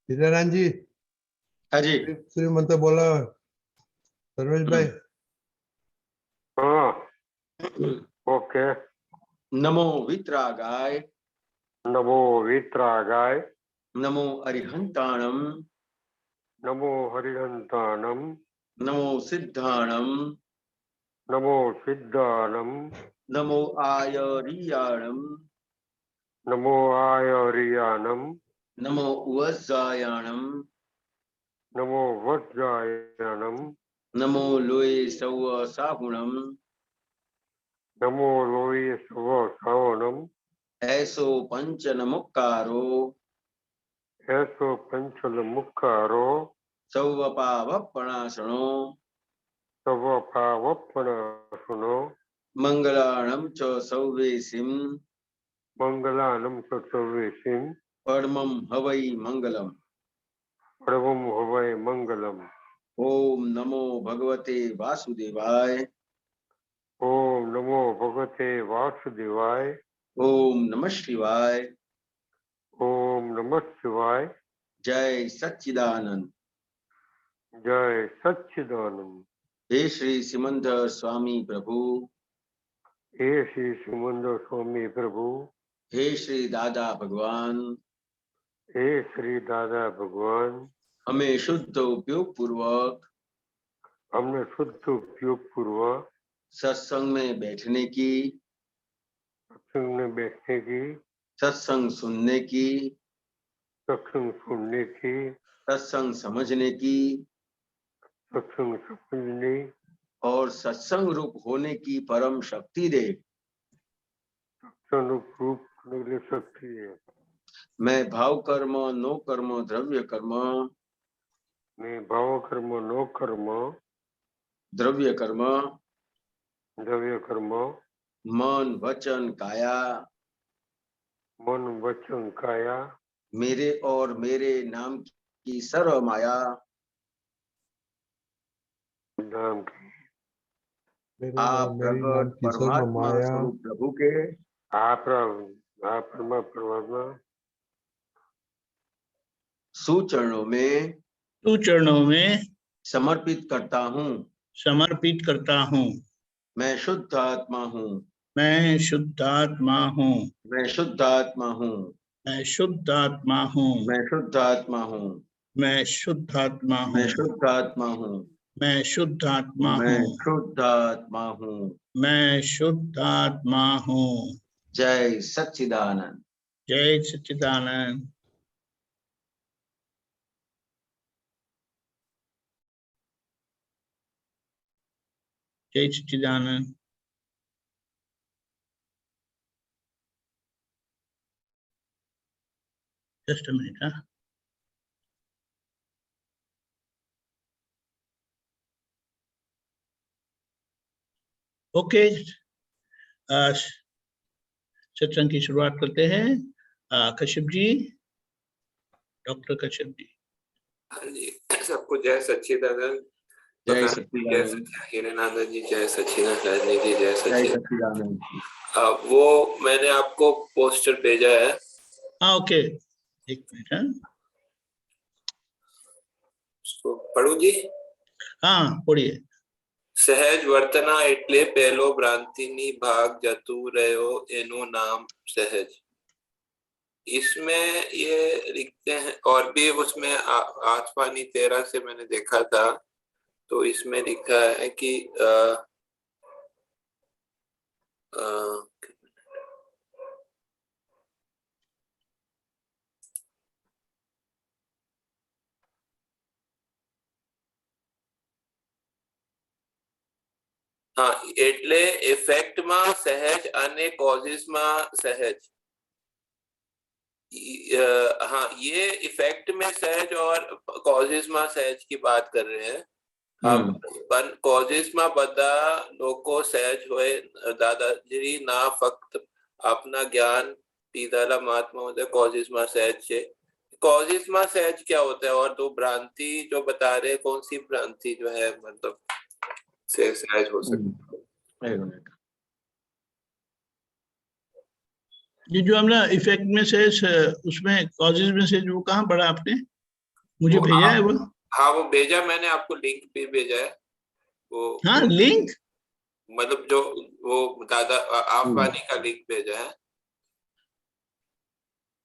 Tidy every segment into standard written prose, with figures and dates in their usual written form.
हीराराम जी, हाँ जी। श्रीमंत बोला सर्वेश भाई। हाँ, ओके। नमो वित्रागाय, नमो वित्रागाय, नमो अरिहंताणम, नमो हरिहंतानम, नमो सिद्धाणम, नमो सिद्धानम, नमो आयरियाणम, नमो आयरियानम, नमो वज्जायाणम, नमो वज्रायनम, नमो लोये सव साहुणम, नमो लोये स्व सावनम, ऐसो पंच नमुक्कारो, ऐसो पंचल मुखारो, सौवपावपणासनो, सवपावपण सुनो, मंगलाणं च सौवेसिं, मंगलानम सत्सवेसिम, परमं हवै मंगलम्। परमं हवै मंगलम। ओम नमो भगवते वासुदेवाय, ओम नमो भगवते वासुदेवाय, ओम नमः शिवाय, ओम नमः शिवाय, जय सच्चिदानंद। जय सच्चिदानंद। हे श्री सिमंदर स्वामी प्रभु, हे श्री सुमंदर स्वामी प्रभु, हे श्री दादा भगवान, हे श्री दादा भगवान, हमें शुद्ध उपयोग पूर्वक हमने शुद्ध उपयोग पूर्वक सत्संग में बैठने की, सत्संग में बैठने की, सत्संग सुनने की, सत्संग सुनने की, सत्संग समझने की सत्संग समझने और सत्संग रूप होने की परम शक्ति दे। सत्संग रूप मिल सकती है। मैं भाव कर्म, नो कर्म, द्रव्य कर्म, मैं भाव कर्म, नो कर्म, द्रव्य कर्म, द्रव्य कर्म, मन वचन काया, मन वचन काया, मेरे और मेरे नाम की सर्व माया, नाम की आप मेरी नाम प्रगट की सर्व परमात्मा माया, स्वरूप प्रभु के आप परमात्मा सुचरणों में समर्पित करता हूँ। मैं शुद्ध आत्मा हूँ। मैं शुद्ध आत्मा हूँ। मैं शुद्ध आत्मा हूँ। मैं शुद्ध आत्मा हूँ। मैं शुद्ध आत्मा हूँ। मैं शुद्ध आत्मा हूँ। मैं शुद्ध आत्मा हूँ। मैं शुद्ध आत्मा मैं हूँ। शुद्ध आत्मा हूँ। मैं शुद्ध आत्मा हूँ। जय सच्चिदानंद। जय सच्चिदानंद। जय सच्चिदानंद। Just a minute, huh? Okay. सत्संग की शुरुआत करते हैं। कश्यप जी, डॉक्टर कश्यप जी। हाँ जी, सबको जय सच्चिदानंद। जय सच्चिदानंद। हीरानंद जी, जय सच्चिदानंद जी, जय सच्चिदानंद। वो मैंने आपको पोस्टर भेजा है। हाँ, ओके, एक मिनट। हाँ, उसको पढ़ूं जी? हाँ, पढ़िए। સહેજ વર્તના એટલે પહેલો ભ્રાંતિની ભાગ જતું રહ્યો એનું નામ સહેજ। इसमें ये लिखते हैं, और भी उसमें आसमानी 13 से मैंने देखा था, तो इसमें लिखा है कि हाँ, એટલે ઇફેક્ટમાં સહેજ અને કોઝિસમાં સહેજ। हाँ, ये इफेक्ट में सहज और कॉजेस में सहज की बात कर रहे हैं। कॉजेस में बदा लोको सहज होए दादाजी ना फक्त अपना ज्ञान पीदाला महात्मा होते कॉजेस में सहज छे। कॉजेस में सहज क्या होता है, और तो भ्रांति जो बता रहे, कौन सी भ्रांति जो है मतलब से सहज हो सकती है? ये जो हमने इफेक्ट में से उसमें कॉजेज में से जो कहाँ पढ़ा आपने? मुझे भेजा है वो। हाँ वो भेजा, मैंने आपको लिंक भी भेजा है वो। हाँ लिंक। मतलब जो वो दादा आसवानी का लिंक भेजा है।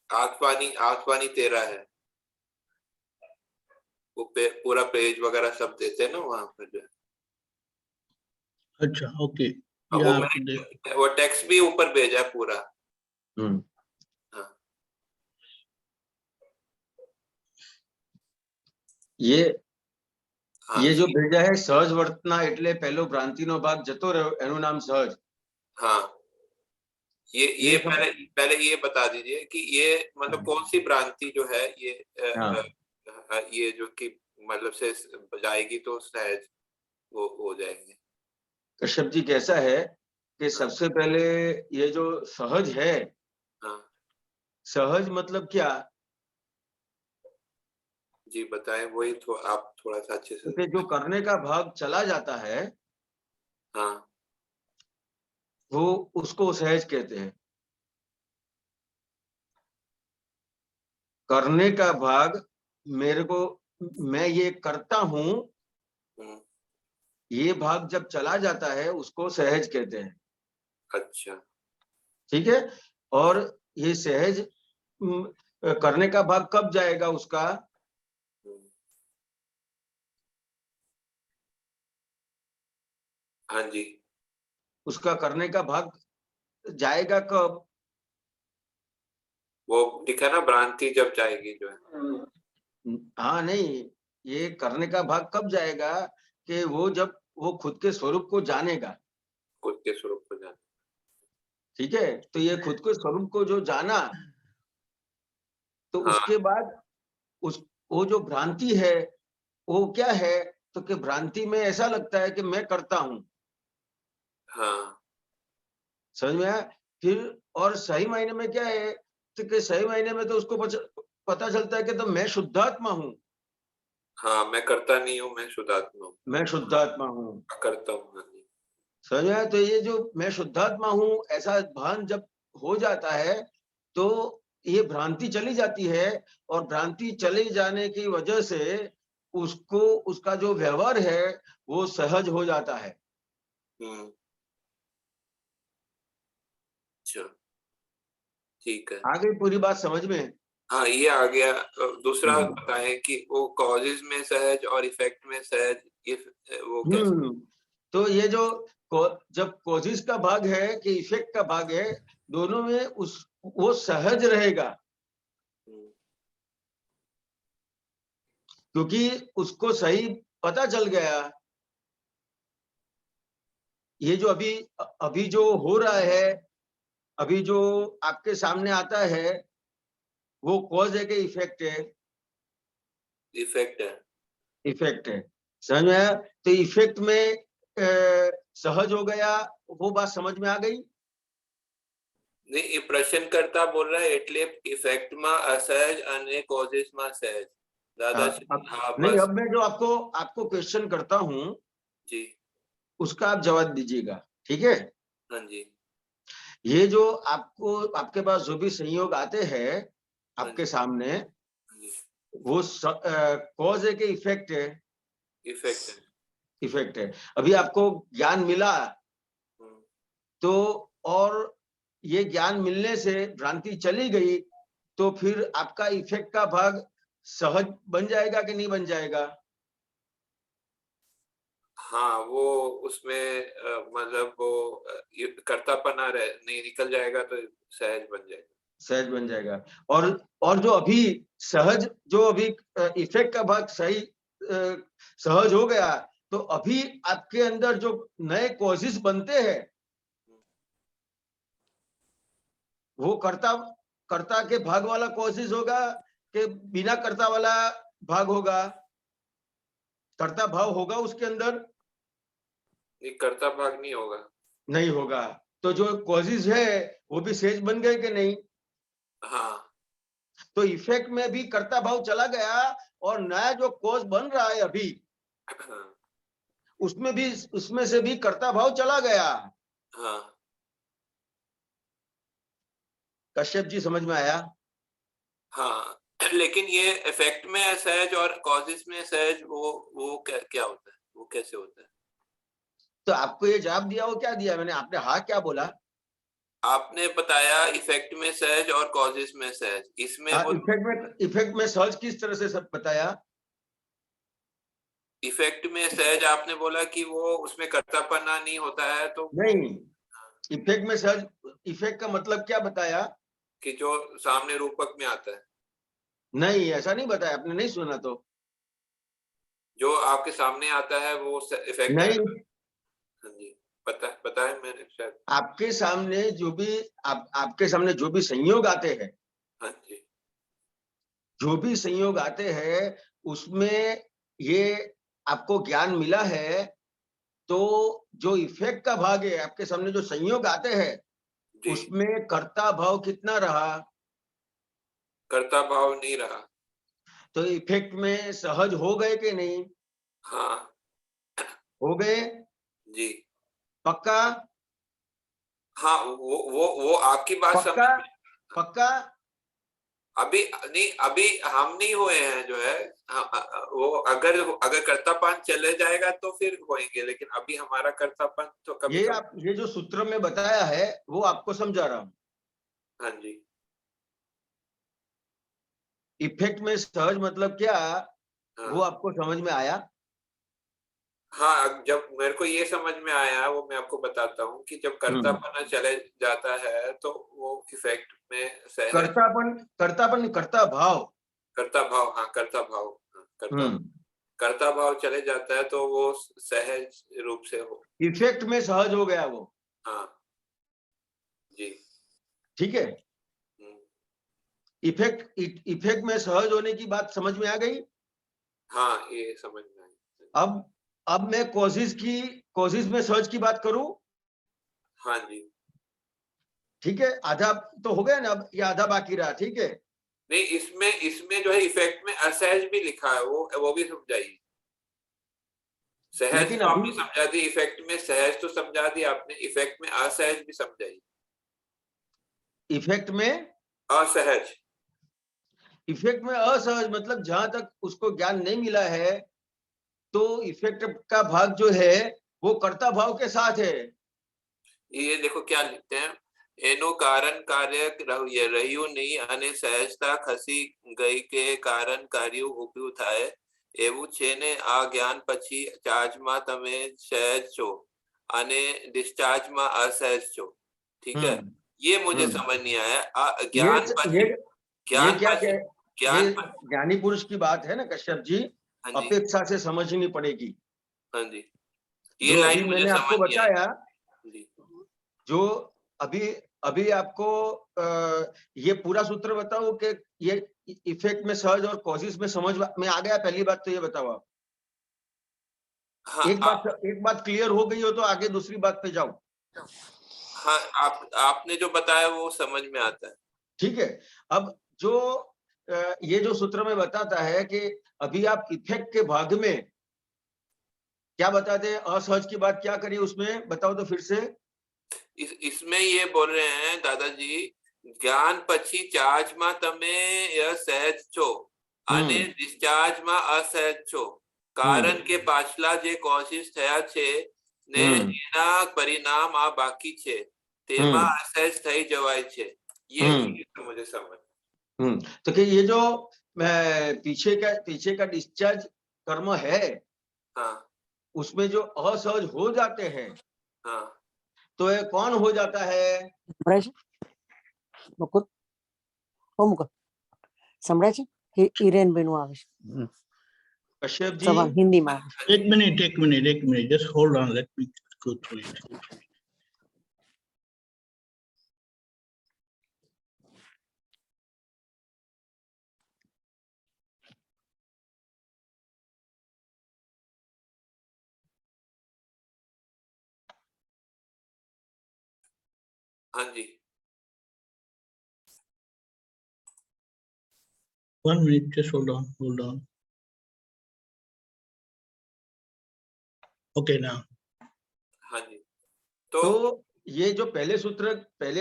आसवानी तेरा है वो पूरा पेज वगैरह सब देते हैं ना वहां पर जो है। अच्छा ओके, अब ये वो आपको देख। वो टेक्स्ट भी ऊपर भेजा है पूरा। हाँ ये हाँ ये जो भेजा है सहज वर्तना એટલે પહેલો ભ્રાંતિનો ભાગ જતો રહ્યો એનું નામ સહજ। हाँ ये ये पहले ये बता दीजिए कि ये मतलब कौन सी भ्रांति जो है ये हाँ। ये जो कि मतलब से जाएगी तो सहज वो हो जाएंगे। कश्यप जी कैसा है कि सबसे पहले ये जो सहज है, हाँ सहज मतलब क्या जी बताएं, वही आप थोड़ा सा अच्छे से। कि जो करने का भाग चला जाता है हाँ वो उसको सहज कहते हैं। करने का भाग मेरे को, मैं ये करता हूं, हम्म, ये भाग जब चला जाता है उसको सहज कहते हैं। अच्छा ठीक है। और ये सहज करने का भाग कब जाएगा उसका, हाँ जी उसका करने का भाग जाएगा कब, वो लिखा ना भ्रांति जब जाएगी जो है। हाँ नहीं, ये करने का भाग कब जाएगा कि वो जब वो खुद के स्वरूप को जानेगा। खुद के स्वरूप को जान। ठीक है, तो ये खुद के स्वरूप को जो जाना, तो हाँ उसके बाद उस वो जो भ्रांति है वो क्या है, तो कि भ्रांति में ऐसा लगता है कि मैं करता हूं। हाँ समझ में आया। फिर और सही मायने में क्या है, तो कि सही मायने में तो उसको पता चलता है कि तो मैं शुद्धात्मा हूँ, हाँ मैं करता नहीं हूँ, मैं शुद्धात्मा हूँ। मैं शुद्धात्मा हूँ। करता हूँ हाँ जी। समझ में आया। तो ये जो मैं शुद्धात्मा हूँ ऐसा भान जब हो जाता है तो ये भ्रांति चली जाती है, और भ्रांति चले जाने की वजह से उसको उसका जो व्यवहार है वो सहज हो जाता है। अच्छा ठीक है। आ गई पूरी बात समझ में। हाँ ये आ गया। दूसरा बताएं कि वो कॉजेज में सहज और इफेक्ट में सहज, ये वो कैसे। तो ये जो जब कॉजिस का भाग है कि इफेक्ट का भाग है, दोनों में उस वो सहज रहेगा, क्योंकि उसको सही पता चल गया ये जो अभी अभी जो हो रहा है, अभी जो आपके सामने आता है वो कॉज है कि इफेक्ट है। इफेक्ट है। इफेक्ट है, समझ में आया। तो इफेक्ट में सहज हो गया, वो बात समझ में आ गई। नहीं ये प्रश्नकर्ता बोल रहा है એટલે इफेक्ट में असहज અને कॉजेस में सहज। दादाजी हाँ नहीं, बस अब मैं जो आपको क्वेश्चन करता हूं जी। उसका आप जवाब दीजिएगा, ठीक है। हाँ जी ये जो आपको आपके पास जो भी संयोग आते हैं हाँ आपके जी सामने, हाँ जी। वो कॉज है कि इफेक्ट है। इफेक्ट है। इफेक्ट है। अभी आपको ज्ञान मिला तो, और ये ज्ञान मिलने से भ्रांति चली गई, तो फिर आपका इफेक्ट का भाग सहज बन जाएगा कि नहीं बन जाएगा। हाँ वो उसमें मतलब वो ये कर्तापना नहीं निकल जाएगा तो सहज बन जाएगा। सहज बन जाएगा। और जो अभी सहज, जो अभी इफेक्ट का भाग सही सहज हो गया, तो अभी आपके अंदर जो नए कॉजेस बनते हैं वो कर्ता के भाग वाला कॉजेस होगा कि बिना कर्ता वाला भाग होगा, कर्ता भाव होगा उसके अंदर, नहीं कर्ता भाग नहीं होगा। नहीं होगा। तो जो कॉजेस है वो भी सहज बन गए कि नहीं। हाँ तो इफेक्ट में भी कर्ता भाव चला गया, और नया जो कॉज बन रहा है अभी उसमें से भी कर्ता भाव चला गया। हाँ कश्यप जी समझ में आया। हाँ लेकिन ये इफेक्ट में सहज और कॉजेस में सहज वो क्या होता है, वो कैसे होता है? तो आपको ये जवाब दिया, वो क्या दिया मैंने? आपने हाँ क्या बोला? आपने बताया इफेक्ट में सहज और कॉजेस में सहज, इसमें वो इफेक्ट में सहज किस तरह से सब बताया? इफेक्ट में सहज आपने बोला कि वो उसमें कर्तापना नहीं होता है, तो नहीं, इफेक्ट में सहज, इफेक्ट का मतलब क्या बताया? कि जो सामने रूपक में आता है। नहीं, ऐसा नहीं बताया, आपने नहीं सुना तो। जो आपके सामने आता है वो इफेक्ट नहीं, हाँ जी, पता है मैंने शायद। आपके सामने जो भी आपके सामने जो भी संयोग आते हैं, हाँ जी, जो भी संयोग आते हैं उसमें ये आपको ज्ञान मिला है, तो जो इफेक्ट का भाग है, आपके सामने जो संयोग आते हैं जी, उसमें कर्ता भाव कितना रहा? कर्ता भाव नहीं रहा। तो इफेक्ट में सहज हो गए कि नहीं? हाँ हो गए, जी, पक्का? हाँ वो आपकी बात पक्का? समझ। पक्का? अभी नहीं, अभी हम नहीं हुए हैं जो है। वो अगर कर्तापन चले जाएगा तो फिर होएंगे, लेकिन अभी हमारा कर्तापन तो कभी ये जो सूत्र में बताया है वो आपको समझा रहा हूं। हाँ जी, इफेक्ट में सहज मतलब क्या, हाँ वो आपको समझ में आया? हाँ, जब मेरे को ये समझ में आया वो मैं आपको बताता हूँ कि जब कर्तापन चले जाता है तो वो इफेक्ट में सहज कर्ता भाव। कर्ता भाव, हाँ कर्ता भाव, कर्ता भाव चले जाता है तो वो सहज रूप से हो, इफेक्ट में सहज हो गया वो। हाँ जी, ठीक है, इफेक्ट में सहज होने की बात समझ में आ गई। हाँ ये समझ में आई। अब मैं कोशिश में सहज की बात करूं। हाँ जी, ठीक है, आधा तो हो गया ना, अब ये आधा बाकी रहा। ठीक है, नहीं इसमें जो है इफेक्ट में असहज भी लिखा है, वो भी समझाइए। सहज लेकिन तो आपने अभी समझा दी, इफेक्ट में सहज तो समझा दी आपने, इफेक्ट में असहज भी समझाई। इफेक्ट में असहज, इफेक्ट में असहज मतलब जहां तक उसको ज्ञान नहीं मिला है, तो इफेक्ट का भाग जो है वो कर्ता भाव के साथ है। ये देखो क्या लिखते हैं, एनो कारण कार्य રહ્યું નહીં અને સહજતા ખસી ગઈ કે કારણ કાર્ય ઊભું થાય એવું છે ને, આ જ્ઞાન પછી ચાર્જમાં તમે સહજ છો અને ડિસ્ચાર્જમાં असहज છો। ठीक है, ये मुझे समझ नहीं आया। ज्ञान ये क्या પછી ये ज्ञानी पुरुष की बात है ना कश्यप जी, हाँ जी, अपेक्षा से समझनी पड़ेगी। हाँ जी, ये जो लाइन अभी मुझे मैंने आपको समझ नहीं आई बताया, जी। जो अभी आपको ये पूरा सूत्र बताओ कि ये इफेक्ट में सहज और कॉजिस में समझ में आ गया? पहली बात तो ये बताओ आप। हाँ एक बात क्लियर हो गई हो तो आगे दूसरी बात पे जाओ। हाँ, आपने जो बताया वो समझ में आता है। ठीक है, अब जो ये जो सूत्र में बताता है कि अभी आप इफेक्ट के भाग में क्या बताते हैं, असहज की बात क्या करी उसमें, बताओ तो फिर से। इसमें ये बोल रहे हैं दादाजी, ज्ञान પછી ચાર્જમાં તમે સહજ છો અને ડિસ્ચાર્જમાં અસહજ છો, કારણ કે પાછલા જે કોશિશ થયા છે ને એના પરિણામ આ બાકી છે તેમાં અસહજ થઈ જવાય છે। ये मुझे समझ। तो कि ये जो पीछे का डिस्चार्ज कर्म है, हाँ उसमें जो असहज हो जाते हैं, हाँ, तो ये कौन हो जाता है? સંભળાય છે હિરેન બેનું આવે છે कश्यप जी, સવાલ હિન્દીમાં આવે છે। एक minute, just hold on, let me go through it. हाँ जी, 1 minute, just hold on. Okay, now. हाँ जी, तो ये जो पहले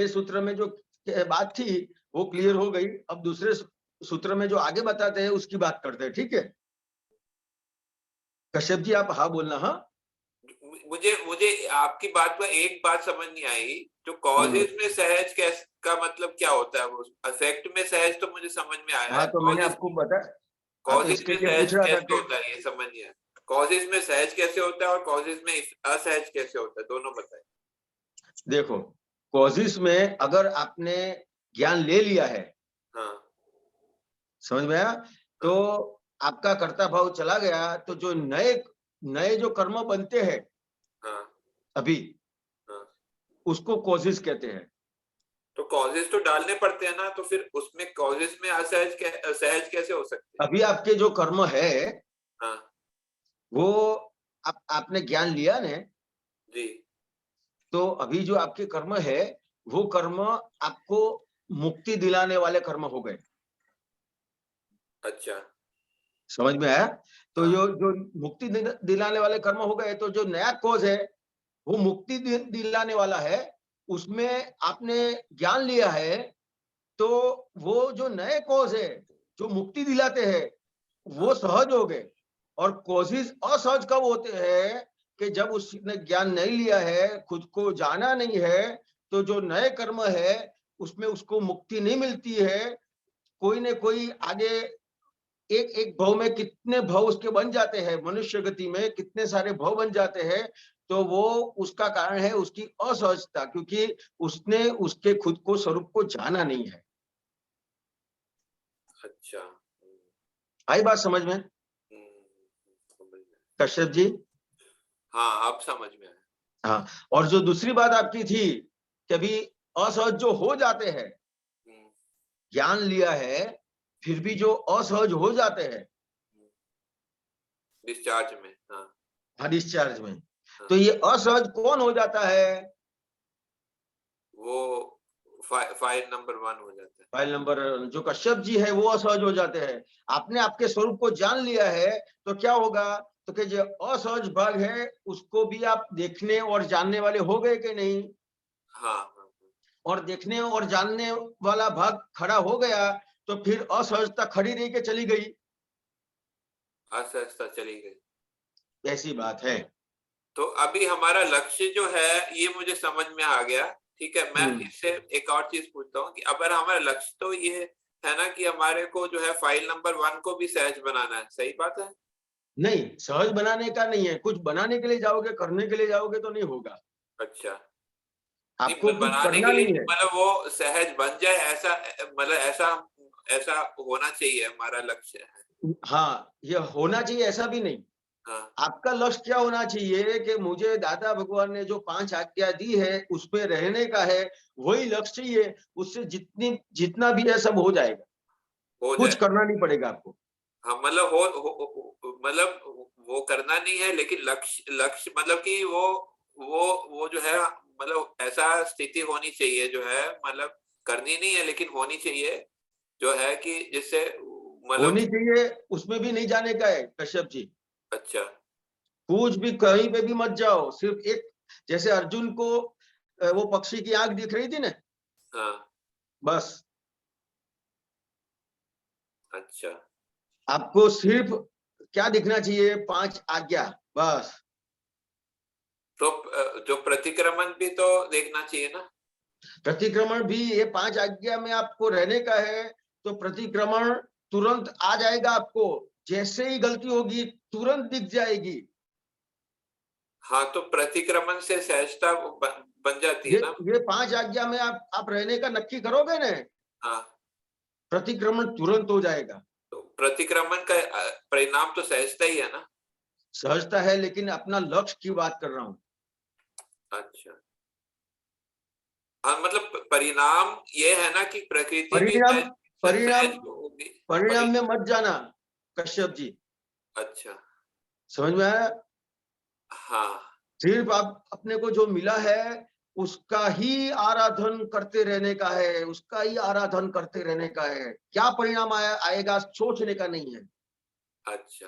सूत्र में जो बात थी वो क्लियर हो गई। अब सूत्र में जो आगे बताते हैं उसकी बात करते हैं, ठीक है। कश्यप जी आप हाँ बोलना। हाँ, मुझे मुझे आपकी बात में एक बात समझ नहीं आई, जो कॉजेज में सहज कैस का मतलब क्या होता है? वो अफेक्ट में सहज तो मुझे समझ में आया हाँ है, तो मैंने आपको बताया, हाँ तो कॉजेज इसके में लिए पूछ सहज रहा था कैसे कि होता है ये समझ नहीं आया। कॉजेज में सहज कैसे होता है और कॉजेज में असहज कैसे होता है, दोनों बताएं। देखो, कॉजिस में अगर आपने ज्ञान ले लिया है, हाँ समझ में आया, तो आपका कर्ता भाव चला गया, तो जो नए नए जो कर्म बनते हैं हाँ अभी, हाँ, उसको कॉजिस कहते हैं। तो कॉजेज तो डालने पड़ते हैं ना, तो फिर उसमें कॉजेज में सहज कैसे हो सकते हैं? अभी आपके जो कर्म है हाँ वो आपने ज्ञान लिया ने, जी, तो अभी जो आपके कर्म है वो कर्म आपको मुक्ति दिलाने वाले कर्म हो गए। अच्छा समझ में आया? तो हाँ। जो जो मुक्ति दिलाने वाले कर्म हो गए, तो जो नया कॉज है वो मुक्ति दिलाने वाला है, उसमें आपने ज्ञान लिया है, तो वो जो नए कॉज है जो मुक्ति दिलाते हैं वो सहज हो गए। और कॉजेज असहज कब होते हैं कि जब उसने ज्ञान नहीं लिया है, खुद को जाना नहीं है, तो जो नए कर्म है उसमें उसको मुक्ति नहीं मिलती है। कोई न कोई आगे एक एक भव में कितने भव उसके बन जाते हैं, मनुष्य गति में कितने सारे भव बन जाते हैं, तो वो उसका कारण है उसकी असहजता, क्योंकि उसने उसके खुद को स्वरूप को जाना नहीं है। अच्छा आई बात समझ में समझ में। कश्यप जी? हाँ अब समझ में आया। हाँ, और जो दूसरी बात आपकी थी कि अभी असहज जो हो जाते हैं, ज्ञान लिया है फिर भी जो असहज हो जाते हैं डिस्चार्ज में, हाँ डिस्चार्ज में, तो ये असहज कौन हो जाता है? वो फाइल नंबर 1 हो जाता है। फाइल नंबर जो कश्यप जी है वो असहज हो जाते हैं। आपने आपके स्वरूप को जान लिया है तो क्या होगा, तो कि जो असहज भाग है उसको भी आप देखने और जानने वाले हो गए कि नहीं? हाँ हाँ और देखने और जानने वाला भाग खड़ा हो गया तो फिर असहजता खड़ी रह के चली गई, असहजता चली गई। ऐसी बात है। तो अभी हमारा लक्ष्य जो है ये मुझे समझ में आ गया, ठीक है। मैं इससे एक और चीज पूछता हूँ कि अगर हमारा लक्ष्य तो ये है ना कि हमारे को जो है फाइल नंबर 1 को भी सहज बनाना है, सही बात है? नहीं, सहज बनाने का नहीं है, कुछ बनाने के लिए जाओगे, करने के लिए जाओगे तो नहीं होगा। अच्छा, आपको कुछ बनाने करना के लिए नहीं है। मतलब वो सहज बन जाए, ऐसा मतलब ऐसा ऐसा होना चाहिए हमारा लक्ष्य है। हाँ, ये होना चाहिए ऐसा भी नहीं। हाँ आपका लक्ष्य क्या होना चाहिए कि मुझे दादा भगवान ने जो 5 आज्ञा दी है उसमें रहने का है, वही लक्ष्य चाहिए। उससे जितना भी है सब हो जाएगा, हो कुछ जाए। करना नहीं पड़ेगा आपको। हाँ मतलब मतलब वो करना नहीं है, लेकिन लक्ष्य मतलब कि वो जो है मतलब ऐसा स्थिति होनी चाहिए जो है, मतलब करनी नहीं है लेकिन होनी चाहिए, जो है कि जिससे मतलब। होनी चाहिए, उसमें भी नहीं जाने का है कश्यप जी। अच्छा कुछ भी कहीं पे भी मत जाओ, सिर्फ एक, जैसे अर्जुन को वो पक्षी की आंख दिख रही थी ना, हाँ बस अच्छा, आपको सिर्फ क्या दिखना चाहिए? 5 आज्ञा, बस। तो जो प्रतिक्रमण भी तो देखना चाहिए ना। प्रतिक्रमण भी ये 5 आज्ञा में आपको रहने का है, तो प्रतिक्रमण तुरंत आ जाएगा आपको, जैसे ही गलती होगी तुरंत दिख जाएगी। हाँ तो प्रतिक्रमण से सहजता बन जाती है ना। ये 5 आज्ञा में आप रहने का नक्की करोगे ना, हाँ प्रतिक्रमण तुरंत हो जाएगा। तो प्रतिक्रमण का परिणाम तो सहजता ही है ना। सहजता है, लेकिन अपना लक्ष्य की बात कर रहा हूं। अच्छा हाँ, मतलब परिणाम ये है ना कि प्रकृति भी परिणाम परिणाम सहज होगी। परिणाम में मत जाना कश्यप जी, अच्छा समझ में आया? हाँ सिर्फ आप अपने को जो मिला है उसका ही आराधन करते रहने का है, उसका ही आराधन करते रहने का है। क्या परिणाम आएगा सोचने का नहीं है। अच्छा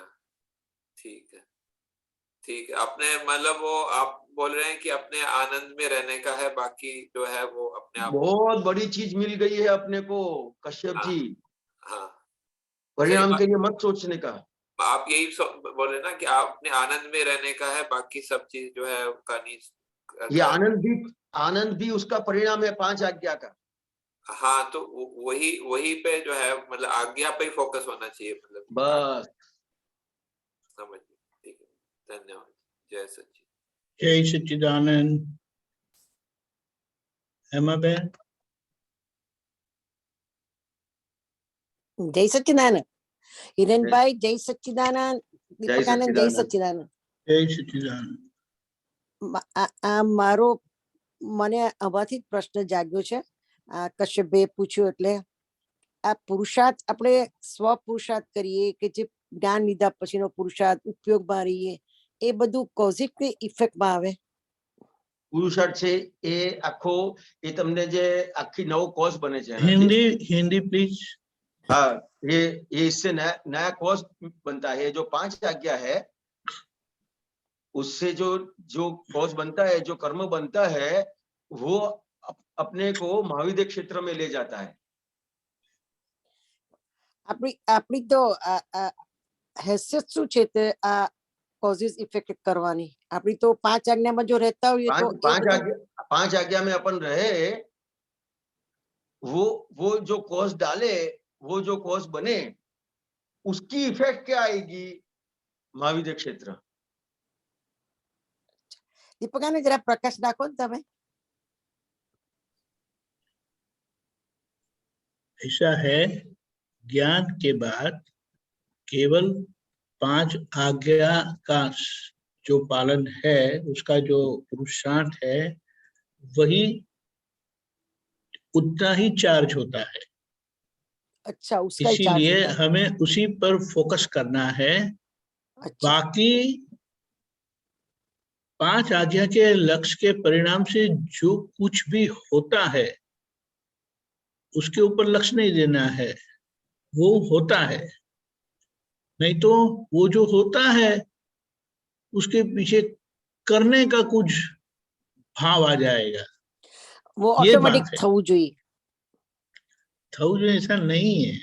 ठीक है, ठीक है। अपने मतलब वो आप बोल रहे हैं कि अपने आनंद में रहने का है, बाकी जो है वो अपने आप। बहुत बड़ी चीज मिल गई है अपने को कश्यप हाँ जी। हाँ परिणाम के लिए मत सोचने का। आप यही बोले ना कि आपने आनंद में रहने का है, बाकी सब चीज जो है उसका नहीं। ये आनंद भी उसका परिणाम है 5 आज्ञा का। हाँ, तो वही पे जो है मतलब आज्ञा पे ही फोकस होना चाहिए, मतलब बस। समझ गए, ठीक है, धन्यवाद। जय सच्चिद। जय सच्चिदानंद। हेमा बहन। जय सच्चिदानंद। हिरेनभाई जय सच्चिदानंद। दीपकानंद जय सच्चिदानंद। जय सच्चिदानंद। મારો મને આમાંથી જ પ્રશ્ન જાગ્યો છે. કશ્યપે પૂછ્યું એટલે આ પુરુષાર્થ આપણે સ્વ પુરુષાર્થ કરીએ કે જે જ્ઞાન લીધા પછીનો પુરુષાર્થ ઉપયોગમાં રહીએ, એ બધું કોઝિટની ઇફેક્ટમાં આવે. પુરુષાર્થ છે એ આખો એ તમને જે આખી નવો કોર્સ બને છે हिंदी प्लीज। हाँ, ये इससे नया कोर्स बनता है। जो 5 आज्ञा है उससे जो कोर्स बनता है, जो कर्म बनता है, वो अपने को महाविद्य क्षेत्र में ले जाता है। આપણી તો હેસિયત શું છે તે આ કોઝિસ ઇફેક્ટ કરવાની? આપણી તો 5 આજ્ઞામાં જો રહેતા હોઈએ તો 5 आज्ञा में अपन रहे, वो जो कोर्स डाले, वो जो कोर्स बने, उसकी इफेक्ट क्या आएगी? महाविद्य क्षेत्र। દીપકાને જરા પ્રકાશ નાખો ને તમે. ऐसा है, ज्ञान के बाद केवल 5 आज्ञा का जो पालन है, उसका जो पुरुषार्थ है, वही उतना ही चार्ज होता है। अच्छा, उसका ही चार्ज इसीलिए होता है। हमें उसी पर फोकस करना है। अच्छा। बाकी 5 आज्ञा के लक्ष्य के परिणाम से जो कुछ भी होता है उसके ऊपर लक्ष्य नहीं देना है, वो होता है। नहीं तो वो जो होता है उसके पीछे करने का कुछ भाव आ जाएगा। वो ऑटोमेटिक थવું જોઈએ। थऊ जो ऐसा नहीं है।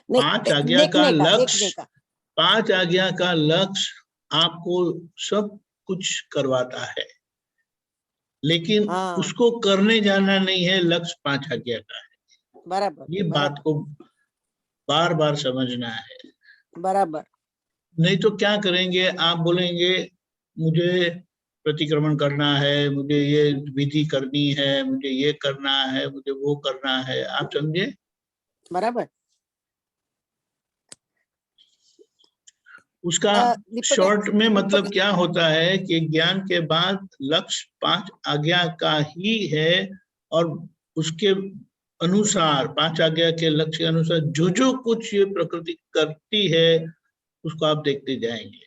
नहीं, 5 आज्ञा का देखने लक्ष्य, का 5 आज्ञा का लक्ष्य आपको सब कुछ करवाता है, लेकिन हाँ। उसको करने जाना नहीं है। लक्ष्य 5 आज्ञा का है। बराबर, ये बात को बार बार समझना है। बराबर। नहीं तो क्या करेंगे, आप बोलेंगे मुझे प्रतिक्रमण करना है, मुझे ये विधि करनी है, मुझे ये करना है, मुझे वो करना है। आप समझे? बराबर। उसका शॉर्ट में मतलब क्या होता है कि ज्ञान के बाद लक्ष्य 5 आज्ञा का ही है, और उसके अनुसार 5 आज्ञा के लक्ष्य के अनुसार जो कुछ ये प्रकृति करती है उसको आप देखते जाएंगे।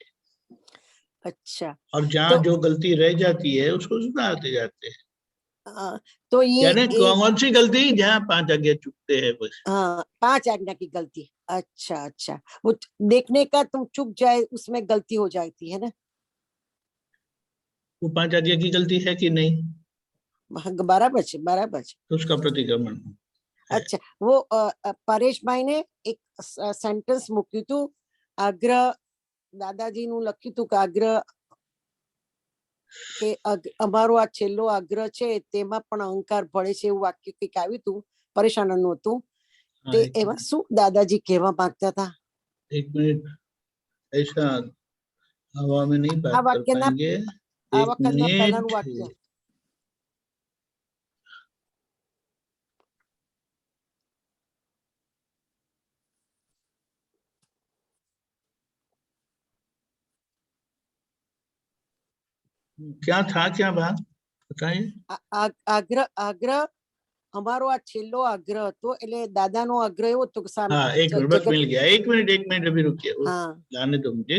अच्छा। और जहाँ जो गलती रह जाती है उसको सुधारते जाते हैं। तो ये यानी कौन सी गलती जहाँ 5 आज्ञा चुकते हैं बस। हाँ, 5 आज्ञा की गलती। अच्छा अच्छा, वो देखने का तुम चुक जाए उसमें गलती हो जाती है ना। वो 5 आज्ञा की गलती है कि नहीं? बराबर है, बराबर है। तो उसका प्रतिक्रमण। अच्छा, वो પરેશ ભાઈ ને એક સેન્ટેન્સ મૂક્યું હતું, આગ્રહ દાદાજી નું લખ્યું હતું કે આગ્રહ કે અમારો આ છેલ્લો આગ્રહ છે તેમાં પણ અહંકાર ભળે છે, એવું વાક્ય કંઈક આવ્યું હતું, પરેશાનંદ નું હતું. તે એમાં શું દાદાજી કહેવા માંગતા હતા? एक मिनट, ऐसा हवा में नहीं बात कर पाएंगे। આ વખતના પહેલાનું વાક્ય क्या था, क्या बात बताइए। આગ્રહ આગ્રહ અમારો આ છેલ્લો આગ્રહ હતો, એટલે દાદાનો આગ્રહ એવો હતો કે हाँ, एक मिनट बस मिल गया। एक मिनट अभी रुकिए। हाँ, लाने दो मुझे।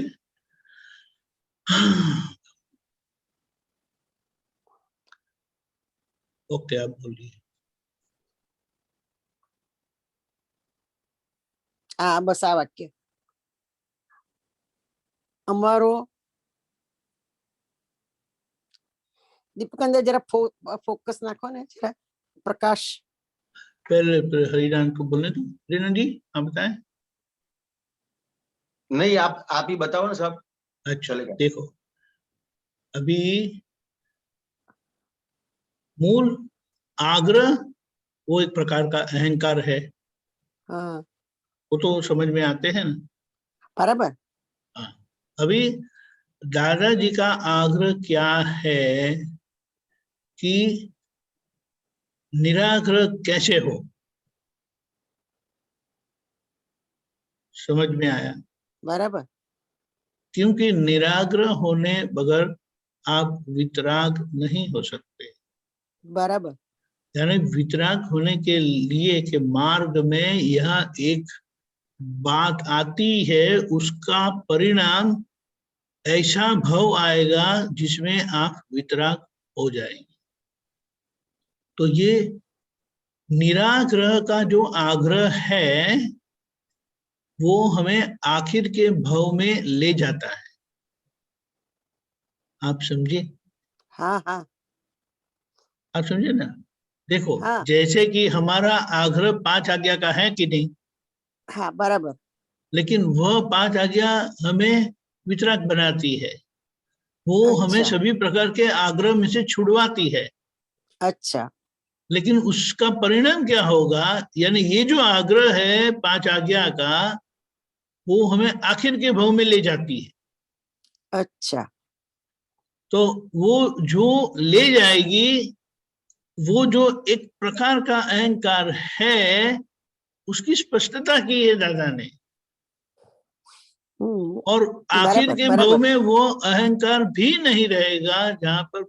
ओके, आप बोलिए। हाँ, बस आ वाक्य અમારો दीपकंदर जरा फोकस नाखो ने, जरा प्रकाश। पहले हरिनारायण को बोलने दो। हरिनारायण जी, आप बताएं। नहीं, आप ही बताओ ना साहब। अच्छा चलेगा। देखो, अभी मूल आग्रह वो एक प्रकार का अहंकार है, हाँ वो तो समझ में आते हैं ना। बराबर। हाँ, अभी दादाजी का आग्रह क्या है कि निराग्रह कैसे हो, समझ में आया? बराबर क्योंकि निराग्रह होने बगैर आप वितराग नहीं हो सकते। बराबर। यानी वितराग होने के लिए के मार्ग में यह एक बात आती है, उसका परिणाम ऐसा भाव आएगा जिसमें आप वितराग हो जाएंगे। तो ये निराग्रह का जो आग्रह है वो हमें आखिर के भाव में ले जाता है। आप समझे? हाँ हाँ आप समझे ना? देखो, हाँ जैसे कि हमारा आग्रह 5 आज्ञा का है कि नहीं, हाँ बराबर। लेकिन वह 5 आज्ञा हमें वितराग बनाती है, वो हमें अच्छा सभी प्रकार के आग्रह में से छुड़वाती है। अच्छा लेकिन उसका परिणाम क्या होगा, यानी ये जो आग्रह है 5 आज्ञा का, वो हमें आखिर के भाव में ले जाती है। अच्छा तो वो जो ले जाएगी, वो जो एक प्रकार का अहंकार है, उसकी स्पष्टता की है दादा ने। और आखिर बराबर के भाव बराबर। में वो अहंकार भी नहीं रहेगा जहां पर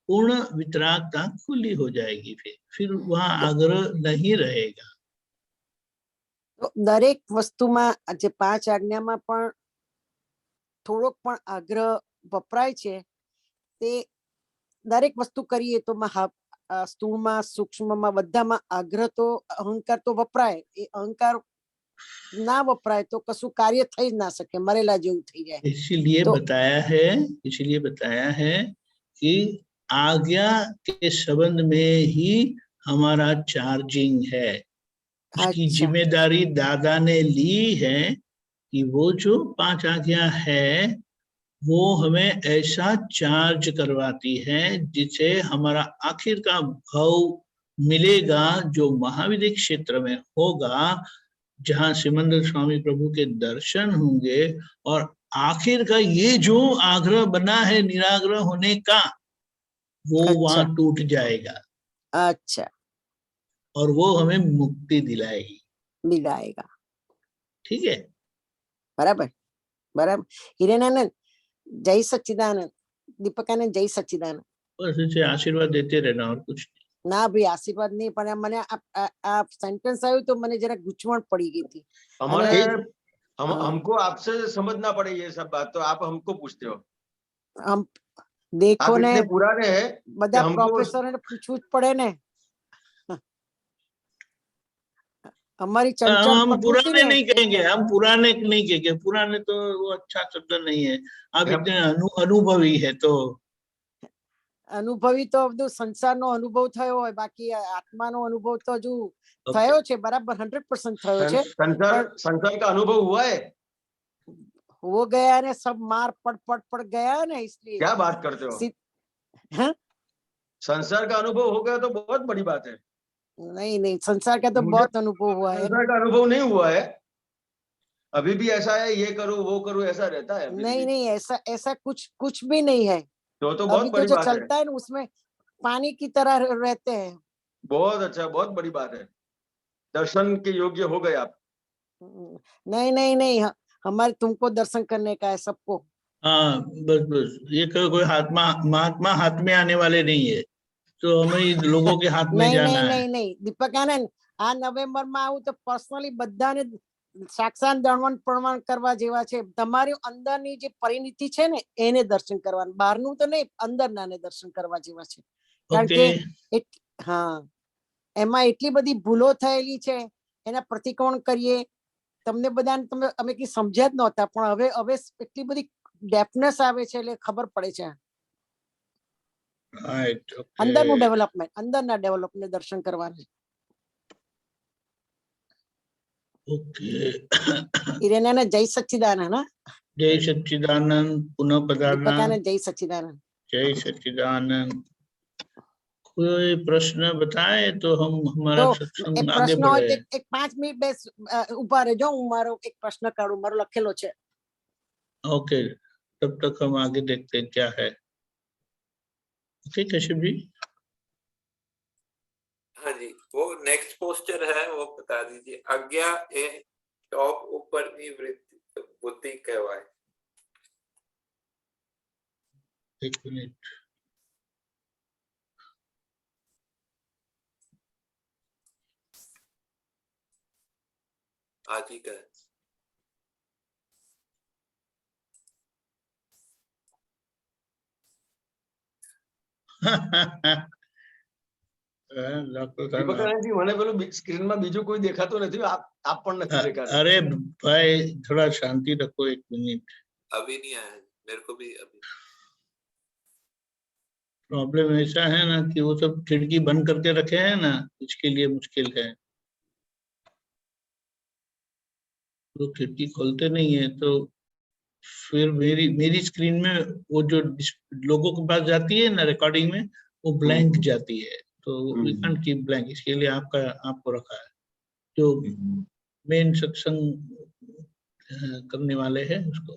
पूर्ण वितरागता खुली हो जाएगी। फिर वहां आग्रह नहीं रहेगा। તો દરેક વસ્તુમાં જે 5 આજ્ઞામાં પણ થોડોક પણ આગ્રહ વપરાય છે, તે દરેક વસ્તુ કરીએ તો સ્થૂળમાં સૂક્ષ્મમાં બધામાં આગ્રહ તો અહંકાર તો વપરાય. એ અહંકાર ના વપરાય તો કશું કાર્ય થઈ જ ના શકે, મરેલા જેવું થઈ જાય. इसीलिए तो बताया है कि आज्ञा के संबंध में ही हमारा चार्जिंग है। उसकी अच्छा जिम्मेदारी दादा ने ली है कि वो जो 5 आज्ञा है वो हमें ऐसा चार्ज करवाती है जिससे हमारा आखिर का भाव मिलेगा, जो महाविद्य क्षेत्र में होगा, जहां सिमंदर स्वामी प्रभु के दर्शन होंगे। और आखिर का ये जो आग्रह बना है निराग्रह होने का, वो अच्छा वहां टूट जाएगा अच्छा और वो हमें मुक्ति दिलाएगी। मिलाएगा। ठीक है? बराबर बराबर। हिरेनानंद जय सच्चिदानंद। दीपकानंद जय सच्चिदानंद। बस इसे आशीर्वाद देते रहना और कुछ नहीं। ના ભાઈ આશીર્વાદ નહીં, પણ મને આ સેન્ટેન્સ આવ્યું તો મને જરા ગૂંચવણ પડી ગઈ હતી. हमारे અને हाँ। हमको आपसे समझना पड़े ये सब बात, तो आप हमको पूछते हो। આમ देखो आप ने इतने पुराने हैं कि બધા हमको પ્રોફેસરોને પૂછવું જ પડે ને. અમારી हम ચંચળ हम પ્રકૃતિ पुराने ने नहीं कहेंगे, એટલે हम पुराने नहीं कहेंगे, पुराने तो वो अच्छा शब्द नहीं है। आप हम- इतने अनुभवी है तो અનુભવી તો બધું સંસારનો અનુભવ થયો હોય, બાકી આત્માનો અનુભવ તો હજુ ओके। થયો છે, બરાબર 100% થયો છે. संसार પણ संसार का अनुभव हुआ है। हो गया ने सब मार पड़ गया ना, इसलिए क्या बात करते हो? हाँ? संसार का अनुभव हो गया तो बहुत बड़ी बात है। नहीं नहीं, संसार का तो मुझे बहुत अनुभव हुआ है। संसार का अनुभव नहीं हुआ है। अभी भी ऐसा है, ये करो वो करो ऐसा रहता है अभी नहीं भी। नहीं, ऐसा ऐसा कुछ भी नहीं है। तो अभी बहुत तो बड़ी जो बात है। चलता है ना उसमें पानी की तरह रहते हैं। बहुत अच्छा, बहुत बड़ी बात है। दर्शन के योग्य हो गए आप। नहीं नहीं नहीं, हमारे तुमको दर्शन करने का है सबको। हाँ बस बस, ये कोई महात्मा हाथ में आने वाले नहीं है, तो हमें लोगों के हाथ में नहीं जाना नहीं है। नहीं नहीं, दीपकानंद આ નવેમ્બરમાં આવું તો પર્સનલી બધાને સાક્ષાત દર્શન પ્રમાણ કરવા જેવા છે. તમારી અંદરની જે પરિણીતિ છે ને એને દર્શન કરવાનું, બહારનું તો નહીં, અંદરનાને દર્શન કરવા જેવા છે. કારણ ओके। કે હા, એમાં એટલી બધી ભૂલો થયેલી છે, એના પ્રતિક્રમણ કરીએ. તમને બધાને અમે કઈ સમજ્યા જ નહોતા, પણ હવે હવે એટલી બધી ડેફનેસ આવે છે એટલે ખબર પડે છે. Right, okay. અંદરનું ડેવલપમેન્ટ, અંદરના ડેવલપમેન્ટ દર્શન કરવાના. ओके। इरेना जय सच्चिदानंद, ना जय सच्चिदानंद, पुनः पधारना। दीपकानंद जय सच्चिदानंद। जय सच्चिदानंद। कोई प्रश्न बताए तो हम हमारा तो सत्संग एक आगे प्रश्न હોય बढ़े। તો એક 5 મિનિટ બેસ ઉભા રહેજો, હું મારો એક પ્રશ્ન કાઢું, મારો લખેલો છે। ओके, तब तक हम आगे देखते हैं क्या है। ओके कश्यप जी। हाँ जी, वो नेक्स्ट पोस्टर है वो बता दीजिए। आज्ञा ए टॉप ऊपरनी वृत्ति बुद्धि कहवाए। एक मिनट। आज ही का है। દીપકાનંદજી, મને પેલું સ્ક્રીનમાં બીજું કોઈ દેખાતું નથી, આપ પણ નથી દેખાતા। अरे भाई थोड़ा शांति रखो, एक मिनट। अभी नहीं आया मेरे को भी अभी। प्रॉब्लम ऐसा है ना कि वो सब खिड़की बंद करके रखे हैं ना, इसके लिए मुश्किल है। वो खिड़की खोलते नहीं है तो फिर मेरी स्क्रीन में वो जो लोगों के पास जाती है ना रिकॉर्डिंग में, वो ब्लैंक जाती है, तो वी कांट कीप ब्लैंक। इसके लिए आपको रखा है, जो मेन सत्संग करने वाले हैं उसको।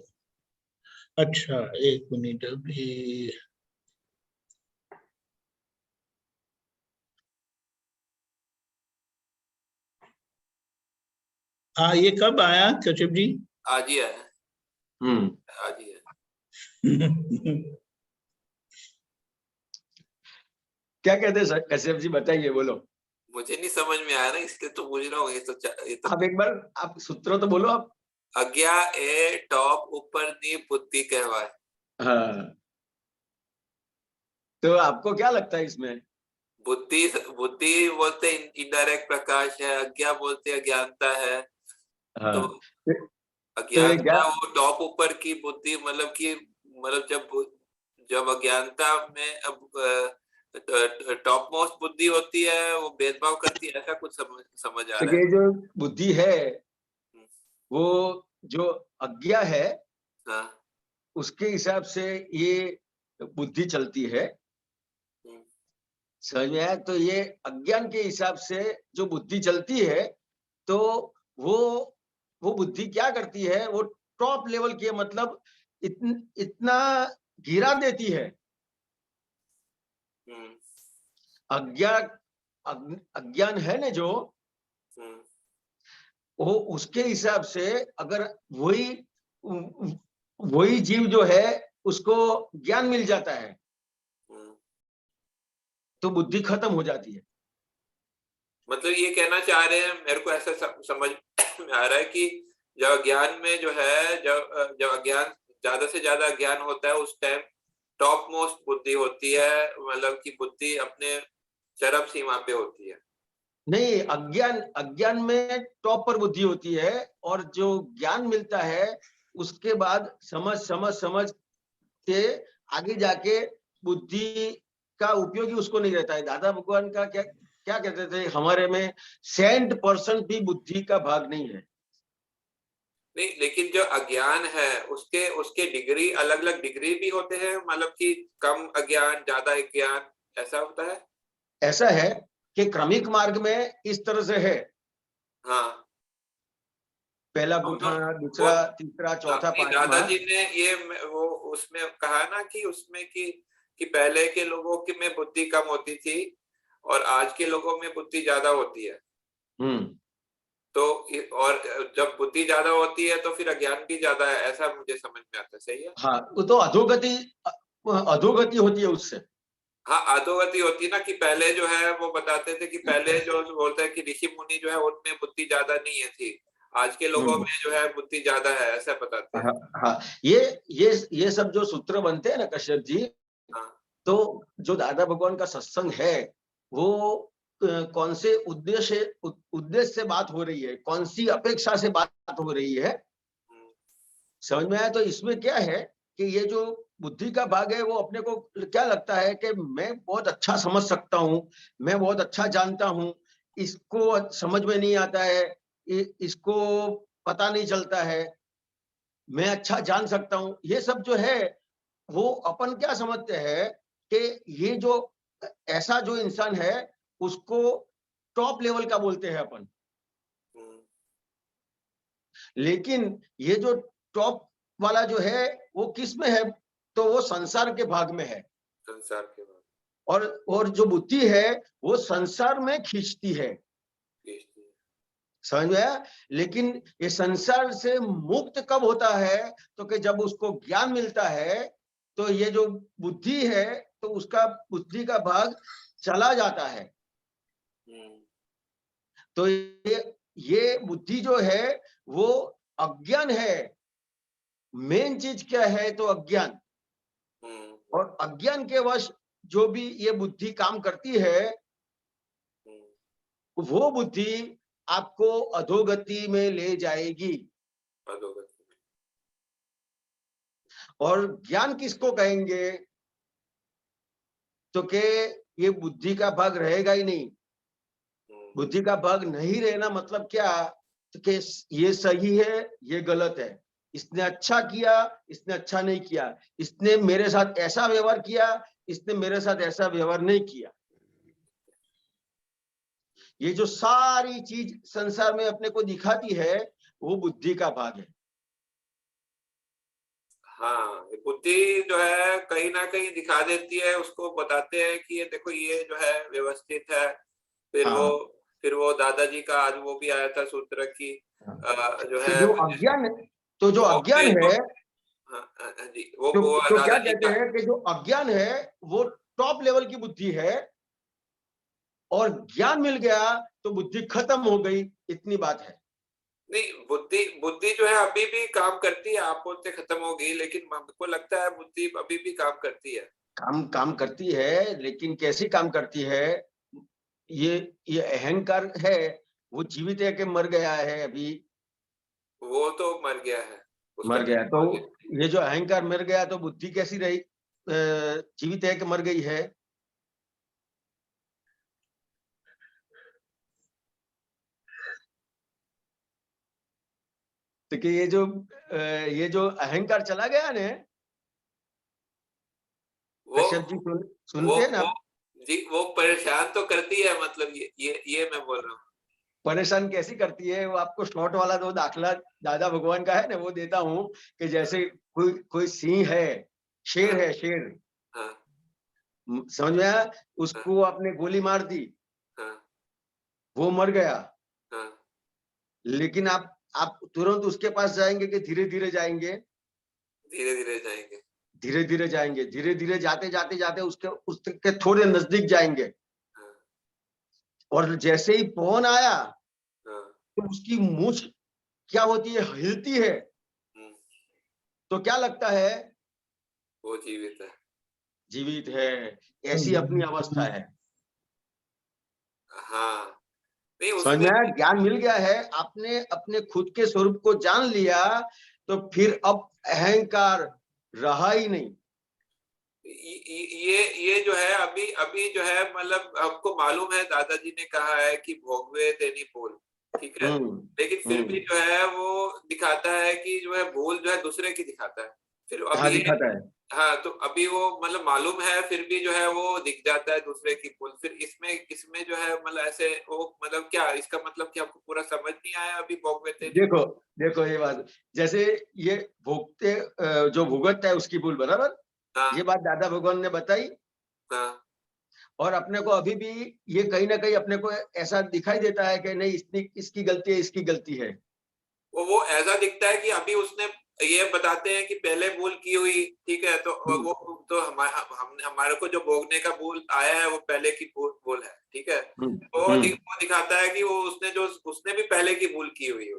अच्छा एक मिनट अभी। हाँ, ये कब आया कश्यप जी? आज ही आया। आज ही है। क्या कहते हैं कश्यप जी, बताइए, बोलो। मुझे नहीं समझ में आया ना, इसलिए तो पूछ रहा हूँ। ये तो आप एक बार आप सूत्र तो बोलो आप। आज्ञा ए टॉप ऊपरनी बुद्धि कहवाए। हाँ, तो आपको क्या लगता है इसमें? बुद्धि बुद्धि बोलते इनडायरेक्ट प्रकाश है, अज्ञा बोलते अज्ञानता है। हाँ, तो अज्ञानता वो टॉप ऊपर की बुद्धि, मतलब कि जब अज्ञानता में अब टॉप मोस्ट बुद्धि होती है, वो भेदभाव करती है, ऐसा कुछ समझ आ रहा है। ये जो बुद्धि है, वो जो अज्ञा है, हाँ, उसके हिसाब से ये बुद्धि चलती है, समझ में आया? तो ये अज्ञान के हिसाब से जो बुद्धि चलती है, तो वो बुद्धि क्या करती है, वो टॉप लेवल की, मतलब इतना गिरा देती है। अज्ञान है ना जो, वो उसके हिसाब से अगर वही जीव जो है उसको ज्ञान मिल जाता है, तो बुद्धि खत्म हो जाती है। मतलब ये कहना चाह रहे हैं, मेरे को ऐसा समझ में आ रहा है कि जब ज्ञान में जो है, जब अज्ञान ज्यादा से ज्यादा अज्ञान होता है, उस टाइम टॉप मोस्ट बुद्धि होती है, मतलब कि बुद्धि अपने चरम सीमा पे होती है। नहीं, अज्ञान में टॉप पर बुद्धि होती है, और जो ज्ञान मिलता है उसके बाद समझ के आगे जाके बुद्धि का उपयोगी उसको नहीं रहता है। दादा भगवान का क्या कहते थे, हमारे में 100% भी बुद्धि का भाग नहीं है। नहीं, लेकिन जो अज्ञान है उसके डिग्री, अलग अलग डिग्री भी होते हैं, मतलब कि कम अज्ञान, ज्यादा अज्ञान, ऐसा होता है। ऐसा है कि क्रमिक मार्ग में इस तरह से है। हाँ, पहला गुठा, दूसरा, तीसरा, चौथा, पांचवा। दादाजी ने ये वो उसमें कहा ना कि उसमें कि पहले के लोगों की में बुद्धि कम होती थी और आज के लोगों में बुद्धि ज्यादा होती है। तो और जब बुद्धि ज्यादा होती है तो फिर अज्ञान भी ज्यादा है, ऐसा मुझे समझ में आता है। सही है? हाँ, वो तो अधोगति होती है उससे। हाँ, अधोगति होती है ना, कि पहले जो है वो बताते थे कि पहले जो बोलते हैं कि ऋषि मुनि जो है उनमें बुद्धि ज्यादा नहीं है थी, आज के लोगों में जो है बुद्धि ज्यादा है, ऐसा बताते हैं। हाँ, ये सब जो सूत्र बनते हैं ना कश्यप जी, तो जो दादा भगवान का सत्संग है, वो कौन से उद्देश्य से बात हो रही है, कौन सी अपेक्षा से बात हो रही है, समझ में आया? तो इसमें क्या है कि ये जो बुद्धि का भाग है, वो अपने को क्या लगता है कि मैं बहुत अच्छा समझ सकता हूँ, मैं बहुत अच्छा जानता हूँ, इसको समझ में नहीं आता है, इसको पता नहीं चलता है, मैं अच्छा जान सकता हूं, ये सब जो है वो अपन क्या समझते हैं कि ये जो ऐसा जो इंसान है उसको टॉप लेवल का बोलते हैं अपन। लेकिन ये जो टॉप वाला जो है वो किस में है, तो वो संसार के भाग में है। संसार के बाद और जो बुद्धि है वो संसार में खींचती है, समझ में आया। लेकिन ये संसार से मुक्त कब होता है, तो कि जब उसको ज्ञान मिलता है, तो ये जो बुद्धि है तो उसका बुद्धि का भाग चला जाता है। तो ये बुद्धि जो है वो अज्ञान है। मेन चीज क्या है, तो अज्ञान। और अज्ञान के वश जो भी ये बुद्धि काम करती है, वो बुद्धि आपको अधोगति में ले जाएगी। और ज्ञान किसको कहेंगे, तो के ये बुद्धि का भाग रहेगा ही नहीं। बुद्धि का भाग नहीं रहना मतलब क्या, तो कि ये सही है, ये गलत है, इसने अच्छा किया, इसने अच्छा नहीं किया, इसने मेरे साथ ऐसा व्यवहार किया, इसने मेरे साथ ऐसा व्यवहार नहीं किया। ये जो सारी चीज संसार में अपने को दिखाती है वो बुद्धि का भाग है। हाँ, बुद्धि जो है कहीं ना कहीं दिखा देती है, उसको बताते हैं कि ये देखो ये जो है व्यवस्थित है। फिर वो दादाजी का आज वो भी आया था सूत्र की जो है जो अज्ञान, तो जो अज्ञान है, जी वो तो क्या दादाजी कहते का हैं कि जो अज्ञान है वो टॉप लेवल की बुद्धि है, और ज्ञान मिल गया तो बुद्धि खत्म हो गई, इतनी बात है। नहीं, बुद्धि जो है अभी भी काम करती है। आप बोलते खत्म हो गई, लेकिन हमको लगता है बुद्धि अभी भी काम करती है। काम करती है, लेकिन कैसी काम करती है, ये अहंकार है वो जीवित है कि मर गया है अभी? वो तो मर गया है, मर गया। तो ये जो अहंकार मर गया तो बुद्धि कैसी रही, जीवित है कि मर गई है? तो कि ये जो अहंकार चला गया ने, कश्यप जी सुनते हैं ना? जी वो परेशान तो करती है, मतलब ये मैं बोल रहा हूँ। परेशान कैसी करती है, वो आपको स्लॉट वाला दो दाखला दादा भगवान का है ना, वो देता हूँ कि जैसे कोई सिंह है, शेर है, शेर, समझ में आया? उसको आपने गोली मार दी, वो मर गया, लेकिन आप तुरंत उसके पास जाएंगे कि धीरे धीरे जाएंगे? धीरे धीरे जाएंगे। धीरे धीरे जाएंगे, धीरे धीरे जाते जाते जाते उसके थोड़े नजदीक जाएंगे। और जैसे ही पवन आया तो उसकी मूंछ क्या होती है, हिलती है। तो क्या लगता है, वो जीवित है, जीवित है, ऐसी अपनी अवस्था है। हाँ नहीं, समझ में आया? ज्ञान मिल गया है, आपने अपने खुद के स्वरूप को जान लिया, तो फिर अब अहंकार रहा ही नहीं। ये जो है अभी जो है, मतलब हमको मालूम है दादाजी ने कहा है कि भोगवे तेनी भूल, ठीक है। लेकिन फिर भी जो है वो दिखाता है कि जो है भूल जो है दूसरे की दिखाता है। फिर अभी दिखाता है। हाँ, तो अभी वो मतलब मालूम है, फिर भी जो है वो दिख जाता है दूसरे की भूल। फिर इसमें जो है मतलब ऐसे वो मतलब क्या, इसका मतलब कि आपको पूरा समझ नहीं आया अभी भोगवे तेनी? देखो ये बात, जैसे ये भोगते जो भुगतता है उसकी भूल, बराबर। ये बात दादा भगवान ने बताई। और अपने को अभी भी ये कहीं ना कहीं अपने को ऐसा दिखाई देता है कि नहीं, इसकी गलती है, इसकी गलती है। वो ऐसा दिखता है कि अभी उसने ये बताते हैं कि पहले भूल की हुई, ठीक है, तो वो तो हमारे को जो भोगने का भूल आया है वो पहले की भूल है, ठीक है। तो वो दिखाता है कि वो उसने भी पहले की भूल की हुई,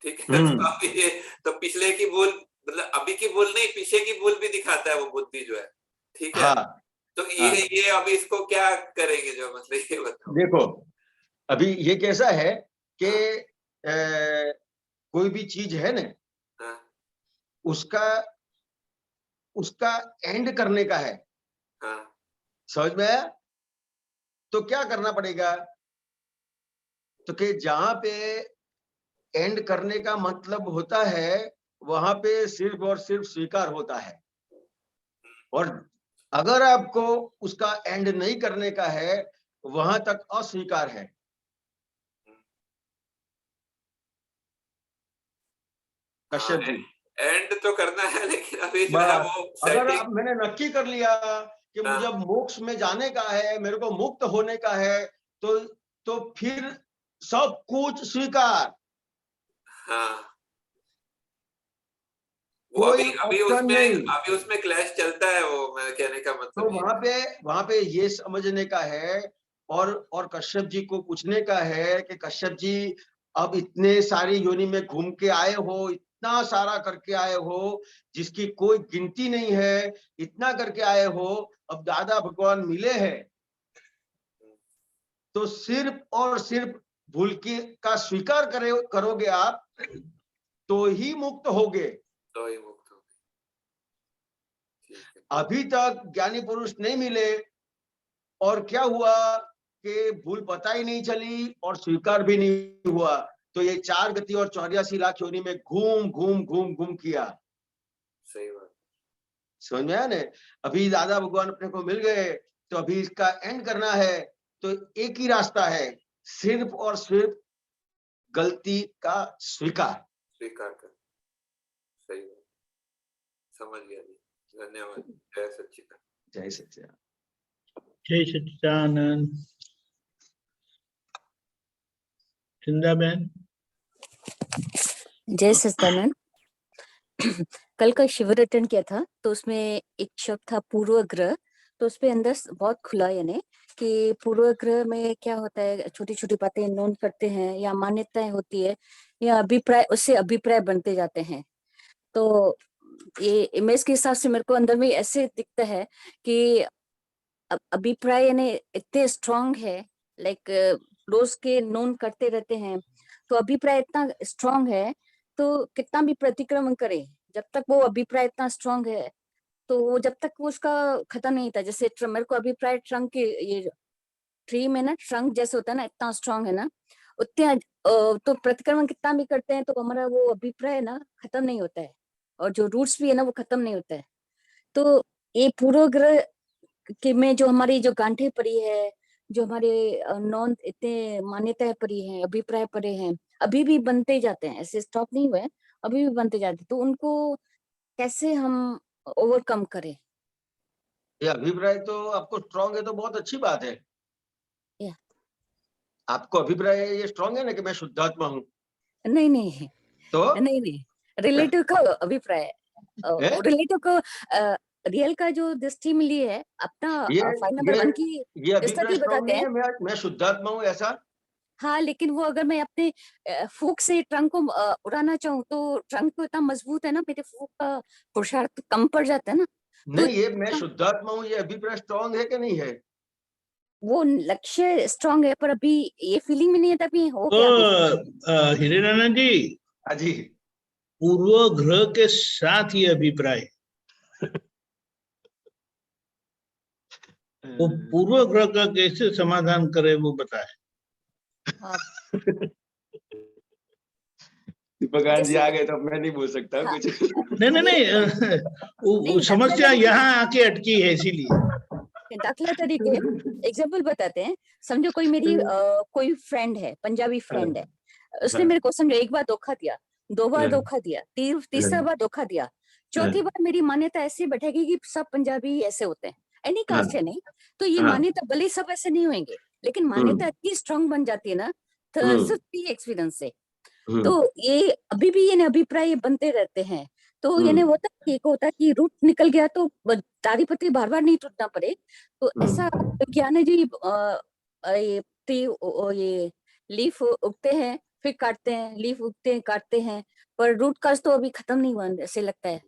ठीक है। तो अभी तो पिछले की भूल, मतलब अभी की भूल नहीं, पीछे की भूल भी दिखाता है वो बुद्धि जो है, ठीक है। तो ये अभी इसको क्या करेंगे, जो मतलब ये बताओ। देखो अभी ये कैसा है कि कोई भी चीज है ना, उसका एंड करने का है, समझ में आया? तो क्या करना पड़ेगा, तो कि जहां पे एंड करने का मतलब होता है वहां पे सिर्फ और सिर्फ स्वीकार होता है, और अगर आपको उसका एंड नहीं करने का है वहां तक अस्वीकार है। कश्यप जी, एंड तो करना है, लेकिन अभी जो है वो अगर setting- अब मैंने नक्की कर लिया कि मुझे अब मोक्ष में जाने का है, मेरे को मुक्त होने का है, तो फिर सब कुछ स्वीकार, हाँ, वो कोई अभी ऑप्शन नहीं। अभी उसमें क्लैश चलता है, वो मैं कहने का तो मतलब ये वहां पे ये समझने का है और कश्यप जी को पूछने का है कि कश्यप जी अब इतने सारी योनि में घूम के आए हो, इतना सारा करके आए हो जिसकी कोई गिनती नहीं है, इतना करके आए हो, अब दादा भगवान मिले हैं तो सिर्फ और सिर्फ भूल की का स्वीकार करोगे आप तो ही मुक्त होगे। तो ही मुक्त हो गए। ठीक है। अभी तक ज्ञानी पुरुष नहीं मिले और क्या हुआ कि भूल पता ही नहीं चली और स्वीकार भी नहीं हुआ, तो ये 4 गति और 84 लाख योनि में घूम घूम घूम घूम किया। सही बात। समझ में आया ना? अभी दादा भगवान अपने को मिल गए तो अभी इसका एंड करना है, तो एक ही रास्ता है, सिर्फ और सिर्फ गलती का स्वीकार। स्वीकार कर। सही बात, समझ गया जी, धन्यवाद। जय सच्चिदानंद। जय सच्चिदानंद। जय सच्चिदानंद। चंदा बहन। जय सच्चिदानंद। कल का शिविर अटेंड किया था तो उसमें एक शब्द था पूर्वग्रह, तो उसपे अंदर बहुत खुला यानी कि पूर्वग्रह में क्या होता है, छोटी छोटी बातें नोट करते हैं या मान्यताएं होती है या अभिप्राय, उससे अभिप्राय बनते जाते हैं। तो ये इमेज के हिसाब से मेरे को अंदर में ऐसे दिखता है कि अभिप्राय यानी इतने स्ट्रांग है, लाइक रोज के नोन करते रहते हैं, तो अभिप्राय इतना स्ट्रांग है तो कितना भी प्रतिक्रमण करे, जब तक वो अभिप्राय इतना स्ट्रांग है तो वो जब तक वो उसका खत्म नहीं था। जैसे मेरे को अभिप्राय ट्रंक के ये ट्री में ना ट्रंक जैसे होता है ना, इतना स्ट्रांग है ना, उतने तो प्रतिक्रमण कितना भी करते हैं तो हमारा वो अभिप्राय ना खत्म नहीं होता है, और जो रूट्स भी है ना वो खत्म नहीं होता है। तो ये पूर्वग्रह के में जो हमारी जो गांठें पड़ी है, जो हमारे नॉन इतने मान्यताएं पड़ी हैं, अभिप्राय पड़े हैं, अभी भी बनते जाते हैं, ऐसे स्टॉप नहीं हुए, अभी भी बनते जाते हैं। तो उनको कैसे हम ओवरकम करें? ये अभिप्राय तो आपको स्ट्रांग है तो बहुत अच्छी बात है। या। आपको अभिप्राय ये स्ट्रांग है ना कि मैं शुद्धात्मा हूँ, नहीं नहीं तो नहीं रिलेटिव का अभिप्राय, रिलेटिव को रियल का जो दृष्टि मिली है अपना फाइल नंबर 1 की ये अभिप्राय स्थिति स्ट्रांग बताते नहीं हैं। है मैं शुद्धात्मा हूँ ऐसा। हाँ, लेकिन वो अगर मैं अपने फूक से ट्रंक को उड़ाना चाहूँ तो ट्रंक तो इतना मजबूत है ना, मेरे फूक का पुरुषार्थ कम पड़ जाता है ना। तो नहीं, ये मैं शुद्धात्मा हूँ, ये अभिप्राय स्ट्रांग है कि नहीं है? वो लक्ष्य स्ट्रांग है, पर अभी ये फीलिंग में नहीं है, तभी हो तो गया। हिरेनानंद जी, हाँ जी, पूर्वग्रह के साथ ये अभिप्राय, वो पूर्वग्रह का कैसे समाधान करे वो बताए। दीपकांत जी आ गए तो मैं नहीं बोल सकता हाँ। कुछ। नहीं वो समस्या यहाँ आके अटकी है, इसीलिए। दाखला तरीके एग्जाम्पल बताते हैं। समझो कोई मेरी कोई फ्रेंड है, पंजाबी फ्रेंड है, उसने मेरे को समझो एक बार धोखा दिया, 2 बार धोखा दिया, तीसरा बार धोखा दिया, चौथी बार मेरी मान्यता ऐसी बैठेगी कि सब पंजाबी ऐसे होते हैं, एनी कास्ट है नहीं, तो ये मान्यता भले सब ऐसे नहीं होंगे, लेकिन मान्यता इतनी स्ट्रांग बन जाती है ना एक्सपीरियंस से। तो ये अभी भी ये अभिप्राय बनते रहते हैं। तो ये होता है, एक होता है कि रूट निकल गया तो तारी पत्ती बार बार नहीं टूटना पड़े, तो ऐसा विज्ञान है जी। ये लीफ उगते हैं फिर काटते हैं, लीफ उगते हैं काटते हैं, पर रूट काज तो अभी खत्म नहीं हुआ, ऐसे लगता है।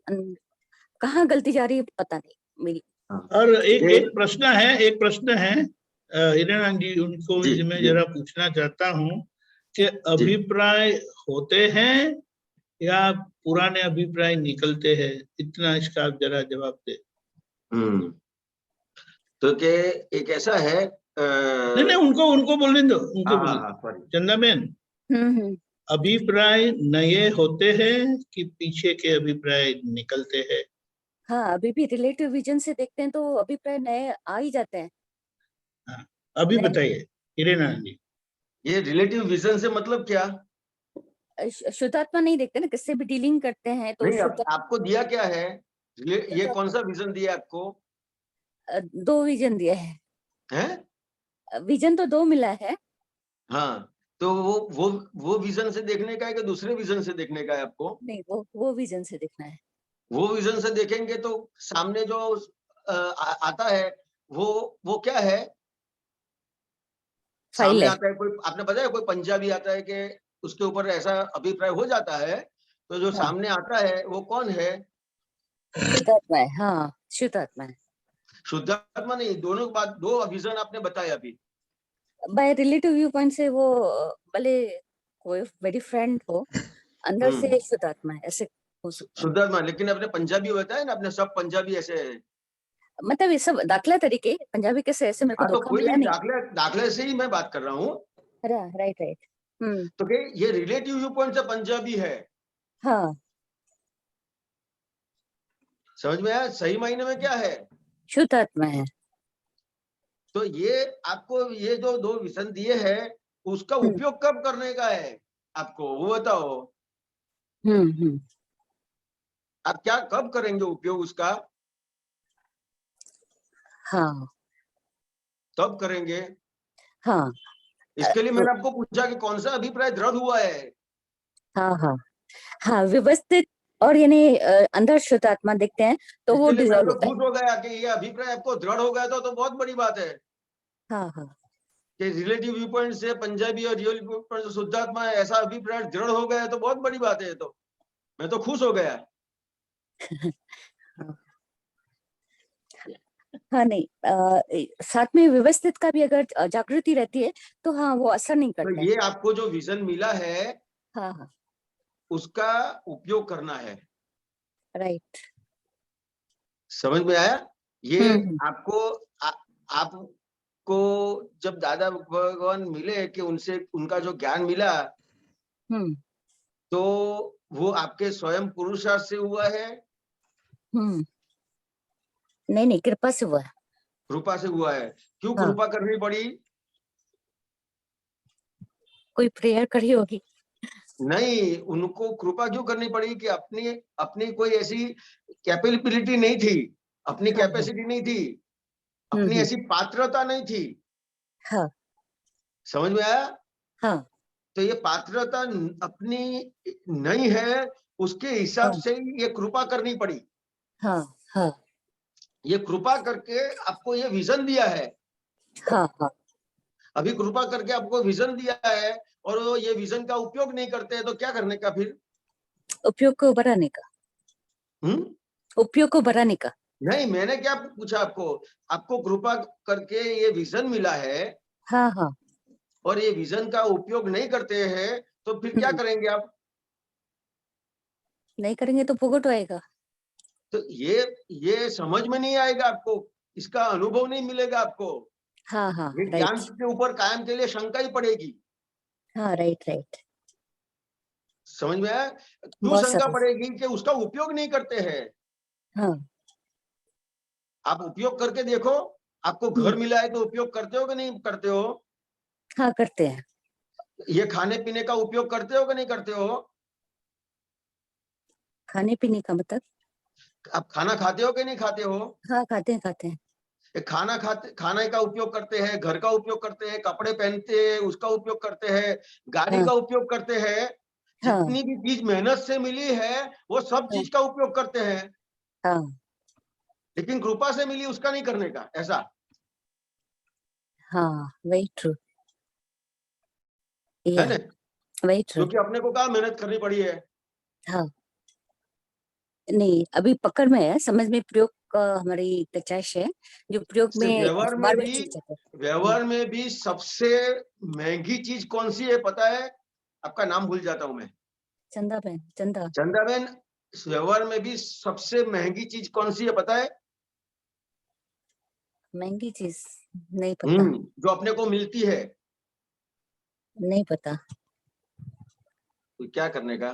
कहाँ गलती जा रही है पता नहीं मेरी। और एक प्रश्न है हिरेनानंद जी, उनको मैं जरा पूछना चाहता हूँ कि अभिप्राय होते हैं या पुराने अभिप्राय निकलते हैं, इतना इसका आप जरा जवाब दे। तो के एक ऐसा है नहीं उनको बोलने दो, उनको बोलने। चंदा बहन, अभिप्राय नए होते हैं कि पीछे के अभिप्राय निकलते हैं? हाँ, अभी भी रिलेटिव विजन से देखते हैं तो अभिप्राय नए आ ही जाते हैं। हाँ, अभी नहीं। बताइए हिरेनाथ जी। ये रिलेटिव विजन से मतलब क्या? शुद्धात्मा नहीं देखते ना, किससे भी डीलिंग करते हैं तो नहीं, शुद्ध आपको दिया क्या है? ये कौन सा विजन दिया आपको? 2 विजन दिया है। हैं? विजन तो 2 मिला है। हाँ, तो वो विजन से देखने का है कि दूसरे विजन से देखने का है आपको? नहीं, वो विजन से देखना है। वो विजन से देखेंगे तो सामने जो आता है वो क्या है? फाइल सामने है। आता है कोई, आपने बताया कोई पंजाबी आता है कि उसके ऊपर ऐसा अभिप्राय हो जाता है, तो जो हाँ। सामने आता है वो कौन है? शुद्धात्मा है। हाँ, शुद्धात्मा है। शुद्धात्मा नहीं, दोनों बात, 2 विजन आपने बताए अभी। बाय रिलेटिव व्यू पॉइंट से वो भले कोई मेरी फ्रेंड हो, अंदर से शुद्धात्मा है, ऐसे हो सकता है। शुद्धात्मा, लेकिन आपने पंजाबी बताया ना, आपने सब पंजाबी ऐसे है। मतलब ये सब दाखला तरीके, पंजाबी कैसे ऐसे मेरे को हाँ, तो धोखा कोई मिला नहीं, नहीं। दाखले से ही मैं बात कर रहा हूँ। Right right. तो ये रिलेटिव व्यू पॉइंट से पंजाबी है, हाँ, समझ में आया? सही मायने में क्या है? शुद्धात्मा है। तो ये आपको ये जो 2 विजन दिए हैं, उसका हम्म उपयोग कब करने का है आपको, वो बताओ। हम्म। आप क्या कब करेंगे उपयोग उसका? हाँ तब करेंगे। हाँ। इसके लिए तो मैंने आपको पूछा कि कौन सा अभिप्राय दृढ़ हुआ है। हाँ हाँ हाँ, व्यवस्थित और यानी अंदर शुद्धात्मा देखते हैं तो वो इसके लिए मैं डिजॉल्व तो होता है। खुश हो गया कि ये अभिप्राय आपको दृढ़ हो गया, तो बहुत बड़ी बात है हाँ हाँ कि रिलेटिव व्यू पॉइंट से पंजाबी और रियल व्यू पॉइंट से शुद्धात्मा ऐसा अभिप्राय दृढ़ हो गया है, तो बहुत बड़ी बात है। तो मैं तो खुश हो गया। हाँ। नहीं, साथ में व्यवस्थित का भी अगर जागृति रहती है तो हाँ वो असर नहीं तो करता है। ये आपको जो विजन मिला है, हाँ हाँ। उसका उपयोग करना है। राइट। समझ में आया? ये हम्म आपको आपको जब दादा भगवान मिले कि उनसे उनका जो ज्ञान मिला, हम्म तो वो आपके स्वयं पुरुषार्थ से हुआ है, हम्म। नहीं नहीं, कृपा से हुआ है। कृपा से हुआ है? क्यों हाँ, कृपा करनी पड़ी? कोई प्रेयर करी होगी। नहीं, उनको कृपा क्यों करनी पड़ी कि अपनी अपनी कोई ऐसी कैपेबिलिटी नहीं थी, अपनी हाँ हाँ। कैपेसिटी नहीं थी, अपनी हम्म। ऐसी पात्रता नहीं थी। हाँ समझ में आया? हाँ तो ये पात्रता अपनी नहीं है, उसके हिसाब हाँ से ही ये कृपा करनी पड़ी। हाँ हाँ ये कृपा करके आपको ये विजन दिया है। हाँ हाँ। अभी कृपा करके आपको विजन दिया है और वो ये विजन का उपयोग नहीं करते हैं, तो क्या करने का फिर? उपयोग को बढ़ाने का। हम्म? उपयोग को बढ़ाने का। नहीं, मैंने क्या पूछा आपको? आपको कृपा करके ये विजन मिला है हाँ हाँ। और ये विजन का उपयोग नहीं करते हैं, तो फिर क्या करेंगे आप? नहीं करेंगे तो भुगत आएगा। तो ये समझ में नहीं आएगा आपको, इसका अनुभव नहीं मिलेगा आपको। हाँ हाँ। ये ज्ञान राइट। के ऊपर कायम के लिए शंका ही पड़ेगी। हाँ राइट राइट। समझ में आया? क्यों बहुत शंका सरस। पड़ेगी कि उसका उपयोग नहीं करते हैं। हाँ। आप उपयोग करके देखो, आपको घर मिला है तो उपयोग करते हो कि नहीं करते हो? हाँ करते हैं। ये खाने पीने का उपयोग करते हो कि नहीं करते हो? खाने पीने का मतलब? आप खाना खाते हो कि नहीं खाते हो? हाँ खाते हैं खाते हैं। ये खाने का उपयोग करते हैं, घर का उपयोग करते हैं, कपड़े पहनते हैं उसका उपयोग करते हैं, गाड़ी हाँ का उपयोग करते हैं। हाँ जितनी भी चीज मेहनत से मिली है वो सब हाँ चीज का उपयोग करते हैं, हाँ लेकिन कृपा से मिली उसका नहीं करने का, ऐसा। हाँ। Very true. है या ना? Very true. क्योंकि अपने को क्या मेहनत करनी पड़ी है। हाँ। नहीं, अभी पकड़ में है, समझ में प्रयोग का हमारी कचाश है जो प्रयोग से में बार बार चूक जाता है। व्यवहार में भी सबसे महंगी चीज कौन सी है पता है? आपका नाम भूल जाता हूं मैं। चंदा बहन, चंदा। चंदा बहन, व्यवहार में भी सबसे महंगी चीज कौन सी है पता है? महंगी चीज? नहीं पता। जो अपने को मिलती है। नहीं पता। तो क्या करने का?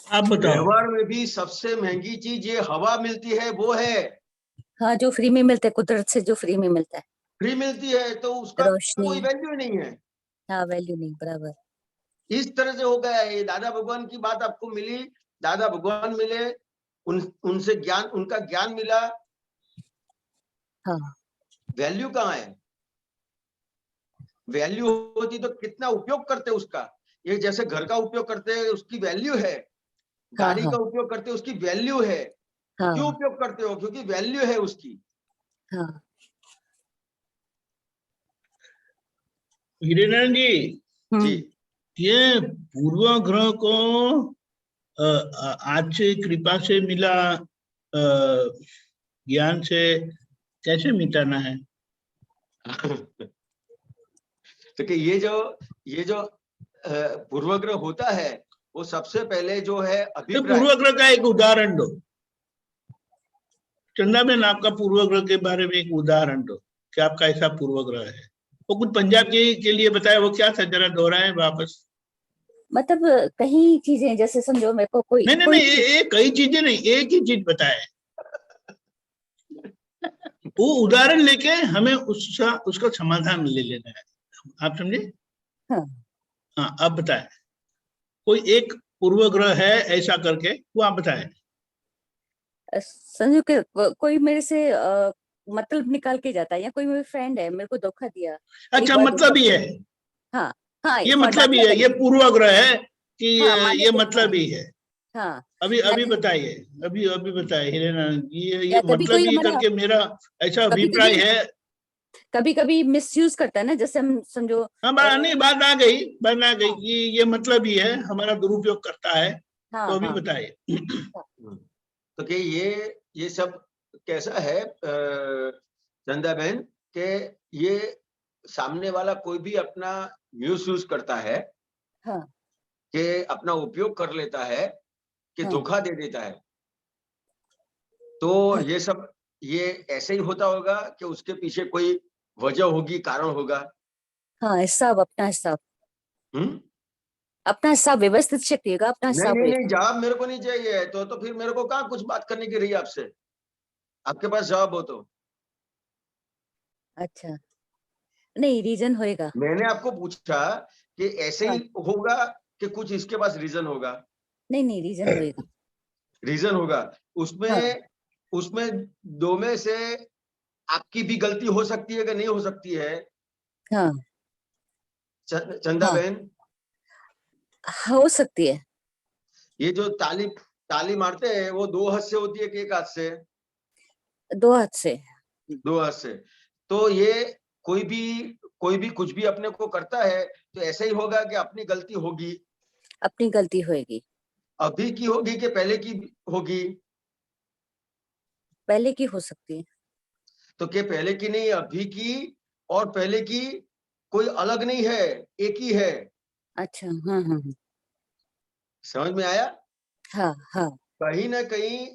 आप बताओ। व्यवहार में भी सबसे महंगी चीज ये हवा मिलती है, वो है हाँ, जो फ्री में मिलता है, कुदरत से जो फ्री में मिलता है, फ्री मिलती है, तो उसका रोशनी। कोई वैल्यू नहीं है। हाँ, वैल्यू नहीं, बराबर। इस तरह से हो गया है। ये दादा भगवान की बात आपको मिली, दादा भगवान मिले, उनसे ज्ञान, उनका ज्ञान मिला, हाँ, वैल्यू कहाँ है? वैल्यू होती तो कितना उपयोग करते उसका। ये जैसे घर का उपयोग करते हैं उसकी वैल्यू है, हाँ, गाड़ी हाँ, का उपयोग करते हैं उसकी वैल्यू है। हाँ, क्यों उपयोग करते हो? क्योंकि वैल्यू है उसकी। हाँ। हीरेनारायण जी, जी, ये पूर्व ग्रह को आज से कृपा से मिला ज्ञान से कैसे मिटाना है? तो कि ये जो पूर्वग्रह होता है, वो सबसे पहले जो है तो अभिप्राय। पूर्व ग्रह का एक उदाहरण दो। चंदा बेन, आपका पूर्व ग्रह के बारे में एक उदाहरण दो कि आपका ऐसा पूर्व ग्रह है। वो कुछ पंजाब के लिए बताया, वो क्या था, जरा दोहराएं वापस। मतलब कहीं चीजें, जैसे समझो मेरे को कोई नहीं नहीं कोई नहीं, ये कई चीजें नहीं, एक ही चीज बताए। वो उदाहरण लेके हमें उसका समाधान ले लेना है। आप समझे? हाँ, हाँ, अब बताएं। कोई एक पूर्व ग्रह है ऐसा करके, वो आप बताएं। समझो कि कोई मेरे से मतलब निकाल के जाता है, या कोई मेरी फ्रेंड है, मेरे को धोखा दिया एक अच्छा, बार, मतलब ही है, हाँ, हाँ, ये for मतलब ही दाखिला है, ये करिए। पूर्व ग्रह है कि हाँ, मान ये लेते हैं, मतलब ही है। हाँ, अभी अभी दाखिला। बताइए, अभी बताइए हिरेनारायण जी, ये या कभी मतलब कोई ही हमारा, करके मेरा ऐसा कभी अभिप्राय कभी है। कभी कभी मिसयूज करता है ना, जैसे हम समझो। हाँ, नहीं, बात आ गई हाँ, कि ये मतलब ही है, हमारा दुरुपयोग करता है। हाँ, तो अभी हाँ, बताइए। तो कि ये सब कैसा है चंदा बहन, के ये सामने वाला कोई भी अपना मिस यूज करता है, हाँ, कि अपना उपयोग कर लेता है, कि हाँ, धोखा दे देता है। तो हाँ, ये सब ये ऐसे ही होता होगा कि उसके पीछे कोई वजह होगी, कारण होगा। हाँ, हिसाब, अपना हिसाब, हम्म अपना हिसाब व्यवस्थित शक्ति होगा, अपना नहीं हिसाब नहीं होगा। नहीं, जवाब मेरे को नहीं चाहिए। तो फिर मेरे को कहाँ कुछ बात करने की रही आपसे। आपके पास जवाब हो तो। अच्छा, नहीं, रीजन होएगा। मैंने आपको पूछा कि ऐसे ही हाँ, होगा कि कुछ इसके पास रीजन होगा। नहीं, नहीं, रीजन होएगा। रीजन होगा हाँ, उसमें। उसमें दो में से आपकी भी गलती हो सकती है कि नहीं हो सकती है? हाँ, चंदा हाँ, बहन, हो सकती है। ये जो ताली मारते हैं, वो दो हाथ से होती है कि एक हाथ से? दो हाथ से। दो हाथ से। तो ये कोई भी कुछ भी अपने को करता है, तो ऐसा ही होगा कि अपनी गलती होगी। अपनी गलती होएगी। अभी की होगी कि पहले की होगी? पहले की हो सकती है। तो क्या पहले की नहीं, अभी की और पहले की कोई अलग नहीं है, एक ही है। अच्छा, हाँ, हाँ, समझ में आया? हाँ, हाँ, कहीं ना कहीं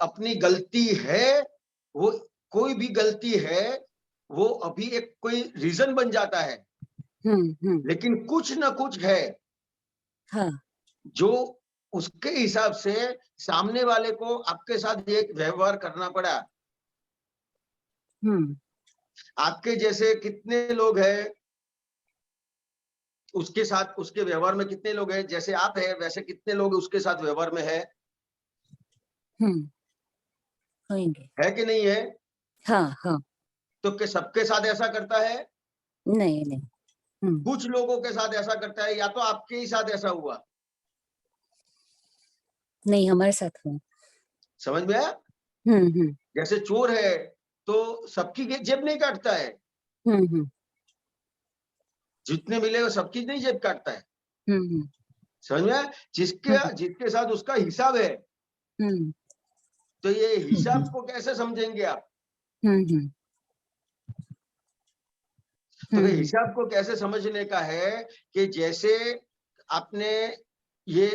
अपनी गलती है। वो कोई भी गलती है, वो अभी एक कोई रीजन बन जाता है। लेकिन कुछ ना कुछ है हाँ, जो उसके हिसाब से सामने वाले को आपके साथ एक व्यवहार करना पड़ा। आपके जैसे कितने लोग हैं, उसके साथ उसके व्यवहार में कितने लोग हैं, जैसे आप है वैसे कितने लोग उसके साथ व्यवहार में है होंगे। है कि नहीं है? हाँ, हाँ, तो क्या सबके साथ ऐसा करता है? नहीं, नहीं, कुछ लोगों के साथ ऐसा करता है, या तो आपके ही साथ ऐसा हुआ। नहीं, हमारे साथ हुआ। समझ में आया? जैसे चोर है, तो सबकी जेब नहीं काटता है। जितने मिले वो सबकी नहीं जेब काटता है। समझ में आया? जिसके साथ उसका हिसाब है, तो ये हिसाब को कैसे समझेंगे आप? तो ये हिसाब को कैसे समझने का है कि जैसे आपने ये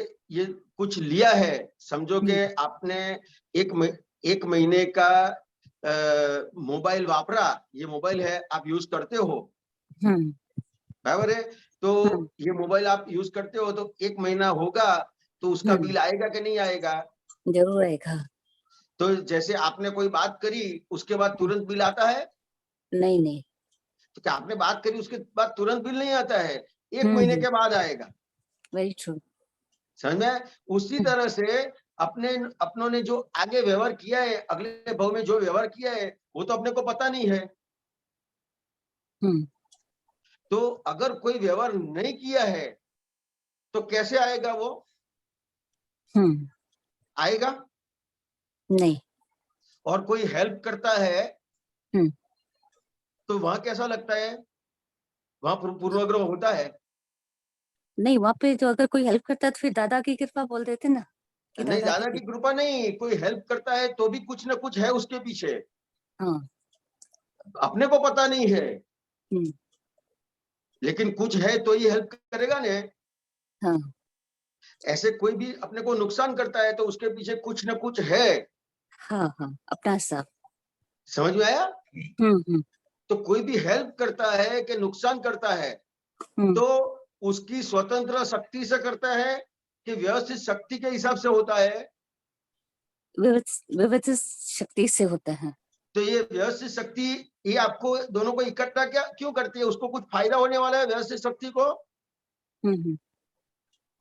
कुछ लिया है, समझो कि आपने एक महीने का मोबाइल वापरा, ये मोबाइल है, आप यूज करते हो, बराबर है। तो हम्म। ये मोबाइल आप यूज करते हो तो 1 महीना होगा तो उसका हम्म। बिल आएगा कि नहीं आएगा? जरूर आएगा। तो जैसे आपने कोई बात करी उसके बाद तुरंत बिल आता है? नहीं नहीं। तो क्या आपने बात करी उसके बाद तुरंत बिल नहीं आता है, 1 हम्म। महीने के बाद आएगा। Very true. समझ में आया? उसी तरह से अपनों ने जो आगे व्यवहार किया है, अगले भाव में जो व्यवहार किया है वो तो अपने को पता नहीं है। हम्म। तो अगर कोई व्यवहार नहीं किया है तो कैसे आएगा वो? हम्म। आएगा। नहीं। और कोई हेल्प करता है हम्म। तो वहां कैसा लगता है? वहां पूर्वाग्रह होता है? नहीं, वहां पे जो अगर कोई हेल्प करता है तो फिर दादा की कृपा बोल देते ना कि नहीं, दादा दादा की कृपा नहीं, कोई हेल्प करता है तो भी कुछ ना कुछ है उसके पीछे, हाँ। अपने को पता नहीं है, हम्म। लेकिन कुछ है तो ही हेल्प करेगा ने। हाँ ऐसे कोई भी अपने को नुकसान करता है तो उसके पीछे कुछ ना कुछ है। हाँ हाँ, अपना हिसाब। समझ में आया? हम्म। तो कोई भी हेल्प करता है कि नुकसान करता है हम्म। तो उसकी स्वतंत्र शक्ति से करता है कि व्यवस्थित शक्ति के हिसाब से होता है? व्यवस्थित शक्ति से होता है। तो ये व्यवस्थित शक्ति ये आपको दोनों को इकट्ठा क्या क्यों करती है? उसको कुछ फायदा होने वाला है व्यवस्थित शक्ति को? हम्म।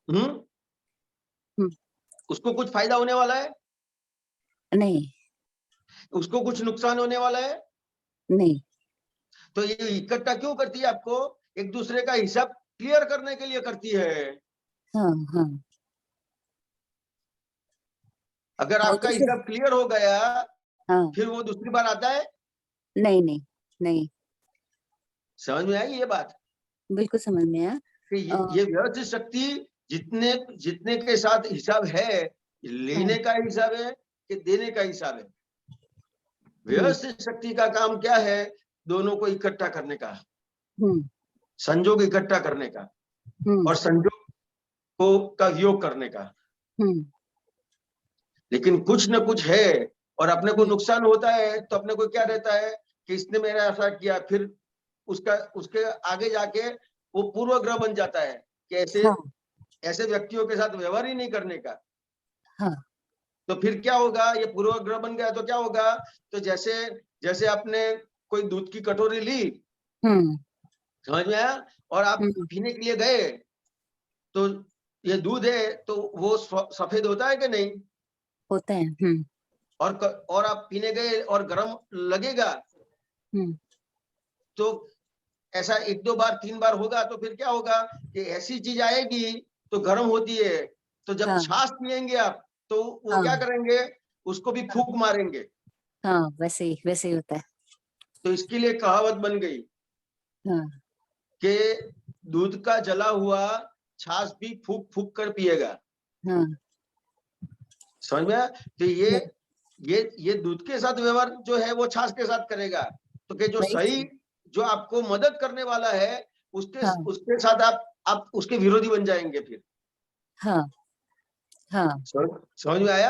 हम्म हम्म। उसको कुछ फायदा होने वाला है? नहीं उसको कुछ नुकसान होने वाला है? नहीं। तो ये इकट्ठा क्यों करती है? आपको एक दूसरे का हिसाब क्लियर करने के लिए करती है। हाँ हाँ अगर हाँ, आपका जैसे हिसाब क्लियर हो गया हाँ। फिर वो दूसरी बार आता है? नहीं नहीं नहीं। समझ में आई ये बात? बिल्कुल समझ में आया। कि अ, ये व्यवस्थित शक्ति जितने जितने के साथ हिसाब है, लेने का हिसाब है कि देने का हिसाब है? व्यवस्थित शक्ति का काम क्या है? दोनों को इकट्ठा करने का, हम्म। संजोग इकट्ठा करने का हम्म। और संजोग को का वियोग करने का। हम्म। लेकिन कुछ न कुछ है और अपने को हम्म। नुकसान होता है तो अपने को क्या रहता है कि इसने मेरा ऐसा किया, फिर उसका उसके आगे जाके वो पूर्वग्रह बन जाता है कि ऐसे हाँ ऐसे व्यक्तियों के साथ व्यवहार ही नहीं करने का। हाँ। तो फिर क्या होगा? ये पूर्वग्रह बन गया तो क्या होगा? तो जैसे जैसे आपने कोई दूध की कटोरी ली, हम्म। समझ में आया, और आप हम्म। पीने के लिए गए तो ये दूध है तो वो सफेद होता है कि नहीं? होता है। और आप पीने गए और गर्म लगेगा हम्म। तो ऐसा 1-2 बार 3 बार होगा तो फिर क्या होगा कि ऐसी चीज आएगी तो गर्म होती है। तो जब हाँ छाछ पियेंगे आप तो वो क्या हाँ करेंगे? उसको भी फूंक मारेंगे। हाँ, वैसे ही होता है। तो इसके लिए कहावत बन गई हाँ कि दूध का जला हुआ छाछ भी फूंक फूंक कर पिएगा। हाँ। समझ में आया? तो ये दूध के साथ व्यवहार जो है वो छाछ के साथ करेगा। तो कि जो वही सही तो। जो आपको मदद करने वाला है उसके हाँ उसके साथ आप उसके विरोधी बन जाएंगे फिर। हाँ हाँ समझ में आया?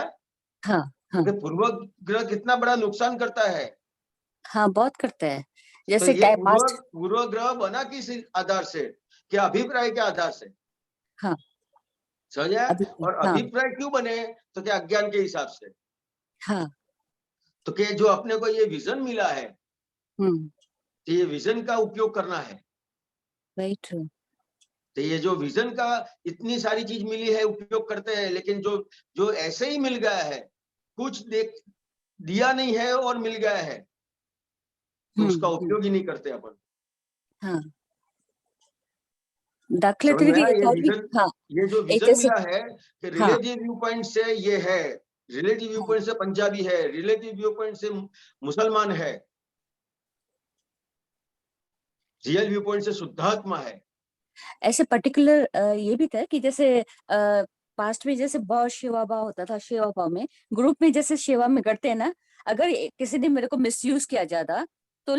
हाँ हाँ कि पूर्वग्रह कितना बड़ा नुकसान करता है। हाँ, बहुत करता है। तो जैसे ये टाइम पास्ट। पूर्वग्रह बना किस आधार से? क्या अभिप्राय के आधार से? हाँ समझ आया? अभी। और हाँ अभिप्राय क्यों बने? तो क्या अज्ञान के हिसाब से। हाँ। तो कि जो अपने को ये विजन मिला है हम्म। तो ये विजन का उपयोग करना है। Very true. तो ये जो विजन का इतनी सारी चीज मिली है उपयोग करते हैं, लेकिन जो जो ऐसे ही मिल गया है, कुछ दिया नहीं है और मिल गया है तो उसका उपयोग ही नहीं करते अपन। हाँ, दाखला समझ में तरीके आया? एक ये और भी। विजन हाँ, ये जो एक विजन जैसे। मिला है कि हाँ रिलेटिव व्यू पॉइंट से ये है, रिलेटिव व्यू हाँ, पॉइंट से पंजाबी है, रिलेटिव व्यू पॉइंट से मुसलमान है, रियल व्यू पॉइंट से शुद्धात्मा है। ऐसे पर्टिकुलर ये भी था कि जैसे पास्ट में जैसे बहुत सेवा भाव होता था, सेवा भाव में ग्रुप में जैसे सेवा में करते हैं ना, अगर किसी ने मेरे को मिसयूज किया ज्यादा, तो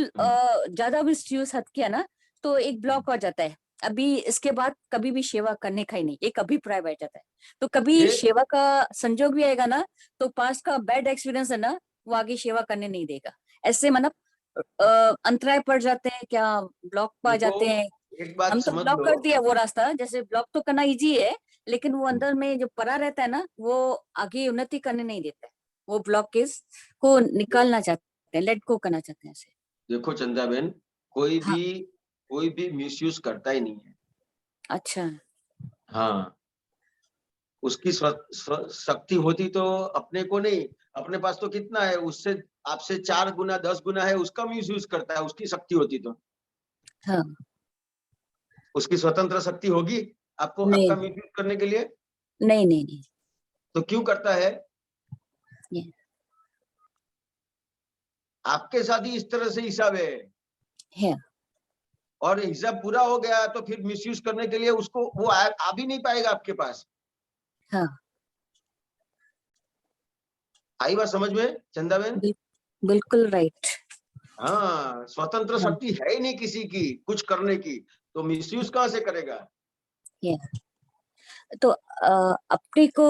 ज्यादा मिसयूज हद किया ना, तो एक ब्लॉक हो जाता है। अभी इसके बाद कभी भी सेवा करने का ही नहीं, एक अभिप्राय बैठ जाता है। तो कभी ये सेवा का संजोग भी आएगा ना, तो पास्ट का बैड एक्सपीरियंस है ना, वो आगे सेवा करने नहीं देगा। ऐसे मतलब अंतराय पड़ जाते हैं क्या, ब्लॉक पा देखो, जाते हैं? एक बात हम तो समझ ब्लॉक लो, कर दिया वो रास्ता, जैसे ब्लॉक तो करना इजी है, लेकिन वो अंदर में जो पड़ा रहता है ना, वो आगे उन्नति करने नहीं देता है। वो ब्लॉकेज को निकालना चाहते हैं, लेट गो करना चाहते हैं ऐसे। देखो चंदा बहन, कोई हाँ। भी मिसयूज करता ही नहीं है। अच्छा। हाँ, उसकी शक्ति होती तो अपने को नहीं, अपने पास तो कितना है, उससे आपसे 4 गुना 10 गुना है, उसका मिसयूज करता है। उसकी शक्ति होती तो, हाँ। उसकी स्वतंत्र शक्ति होगी आपको नहीं। आपका मिसयूज करने के लिए? नहीं नहीं नहीं। तो क्यों करता है? ये। आपके साथ ही इस तरह से हिसाब है, और हिसाब पूरा हो गया तो फिर मिसयूज करने के लिए उसको वो आ भी नहीं पाएगा आपके पास। हाँ। आई बात समझ में चंदा बहन? बिल्कुल राइट। हाँ, स्वतंत्र हाँ। शक्ति है ही नहीं किसी की कुछ करने की, तो मिसयूज कहाँ से करेगा? तो अपने को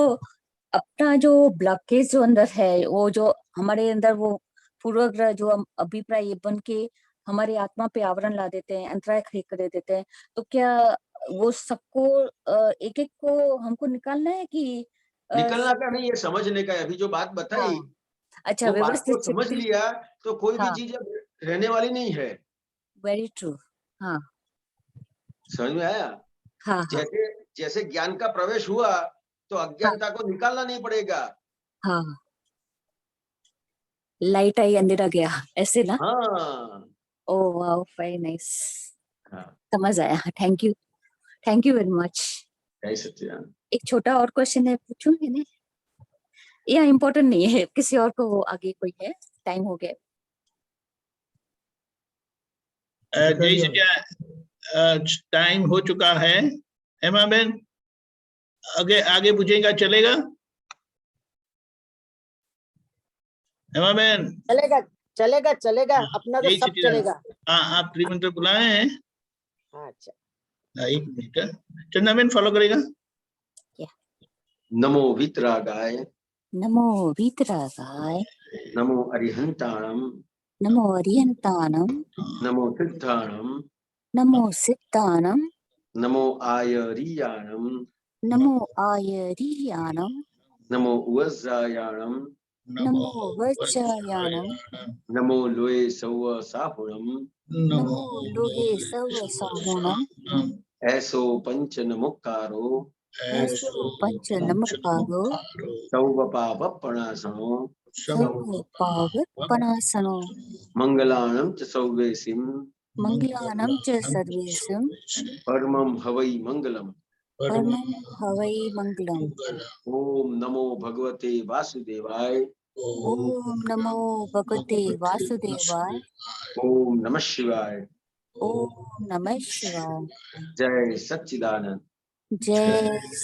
अपना जो ब्लॉकेज जो अंदर है, वो जो हमारे अंदर वो पूर्वग्रह जो हम अभिप्राय ये बन के हमारी आत्मा पे आवरण ला देते हैं, अंतराय खड़े कर देते हैं, तो क्या वो सबको एक एक को हमको निकालना है कि निकलना का नहीं, ये समझने का है। अभी जो बात बताई, हाँ। अच्छा, वो बात को व्यवस्थित समझ चित्त। लिया तो कोई भी हाँ। चीज अब रहने वाली नहीं है। Very true. हाँ समझ में आया? हाँ हाँ जैसे जैसे ज्ञान का प्रवेश हुआ तो हाँ अज्ञानता को निकालना नहीं पड़ेगा। हाँ। लाइट आई अंधेरा गया, ऐसे ना? हाँ ओह वाओ, वेरी नाइस। हाँ, समझ आया। Thank you very much. जय सच्चिदानंद। एक छोटा और क्वेश्चन है, पूछूं मैंने? या इम्पोर्टेंट नहीं है, किसी और को आगे कोई है? टाइम हो गया। जय श्री कृष्ण, टाइम हो चुका है। हेमा बहन आगे आगे पूछेगा, चलेगा? हेमा बहन। चलेगा चलेगा चलेगा, हाँ, अपना तो जय सब श्री राम। चलेगा। हाँ, आप त्रिमंत्र बुलाए हैं। अच्छा, एक मिनट, चंदा बहन फॉलो करेगा। नमो वितरागाय, नमो वीतरागाय, नमो अरिहंताणम, नमो अरिहंतानम, नमो सिद्धाणम, नमो सिद्धानम, नमो आयरियाणम, नमो आयरियानम, नमो वज्रायाणम, नमो वज्रयानम, नमो लोये सौव साहुणम, नमो लोहे सर्व साहुणम, ऐसो पंच नमुक्कारो, ऐसो पंच नमकारो, सौव पाप प्रणासनो, सर्व पावपनासनो, मंगलाणं च सौवेसिं, मंगलानम च सर्वेषम, परमं हवै मंगलम्। परमं हवै मंगलम। ओम नमो भगवते वासुदेवाय, ओम नमो भगवते वासुदेवाय, ओम नमः शिवाय, ओम नमः शिवाय। जय सच्चिदानंद। जय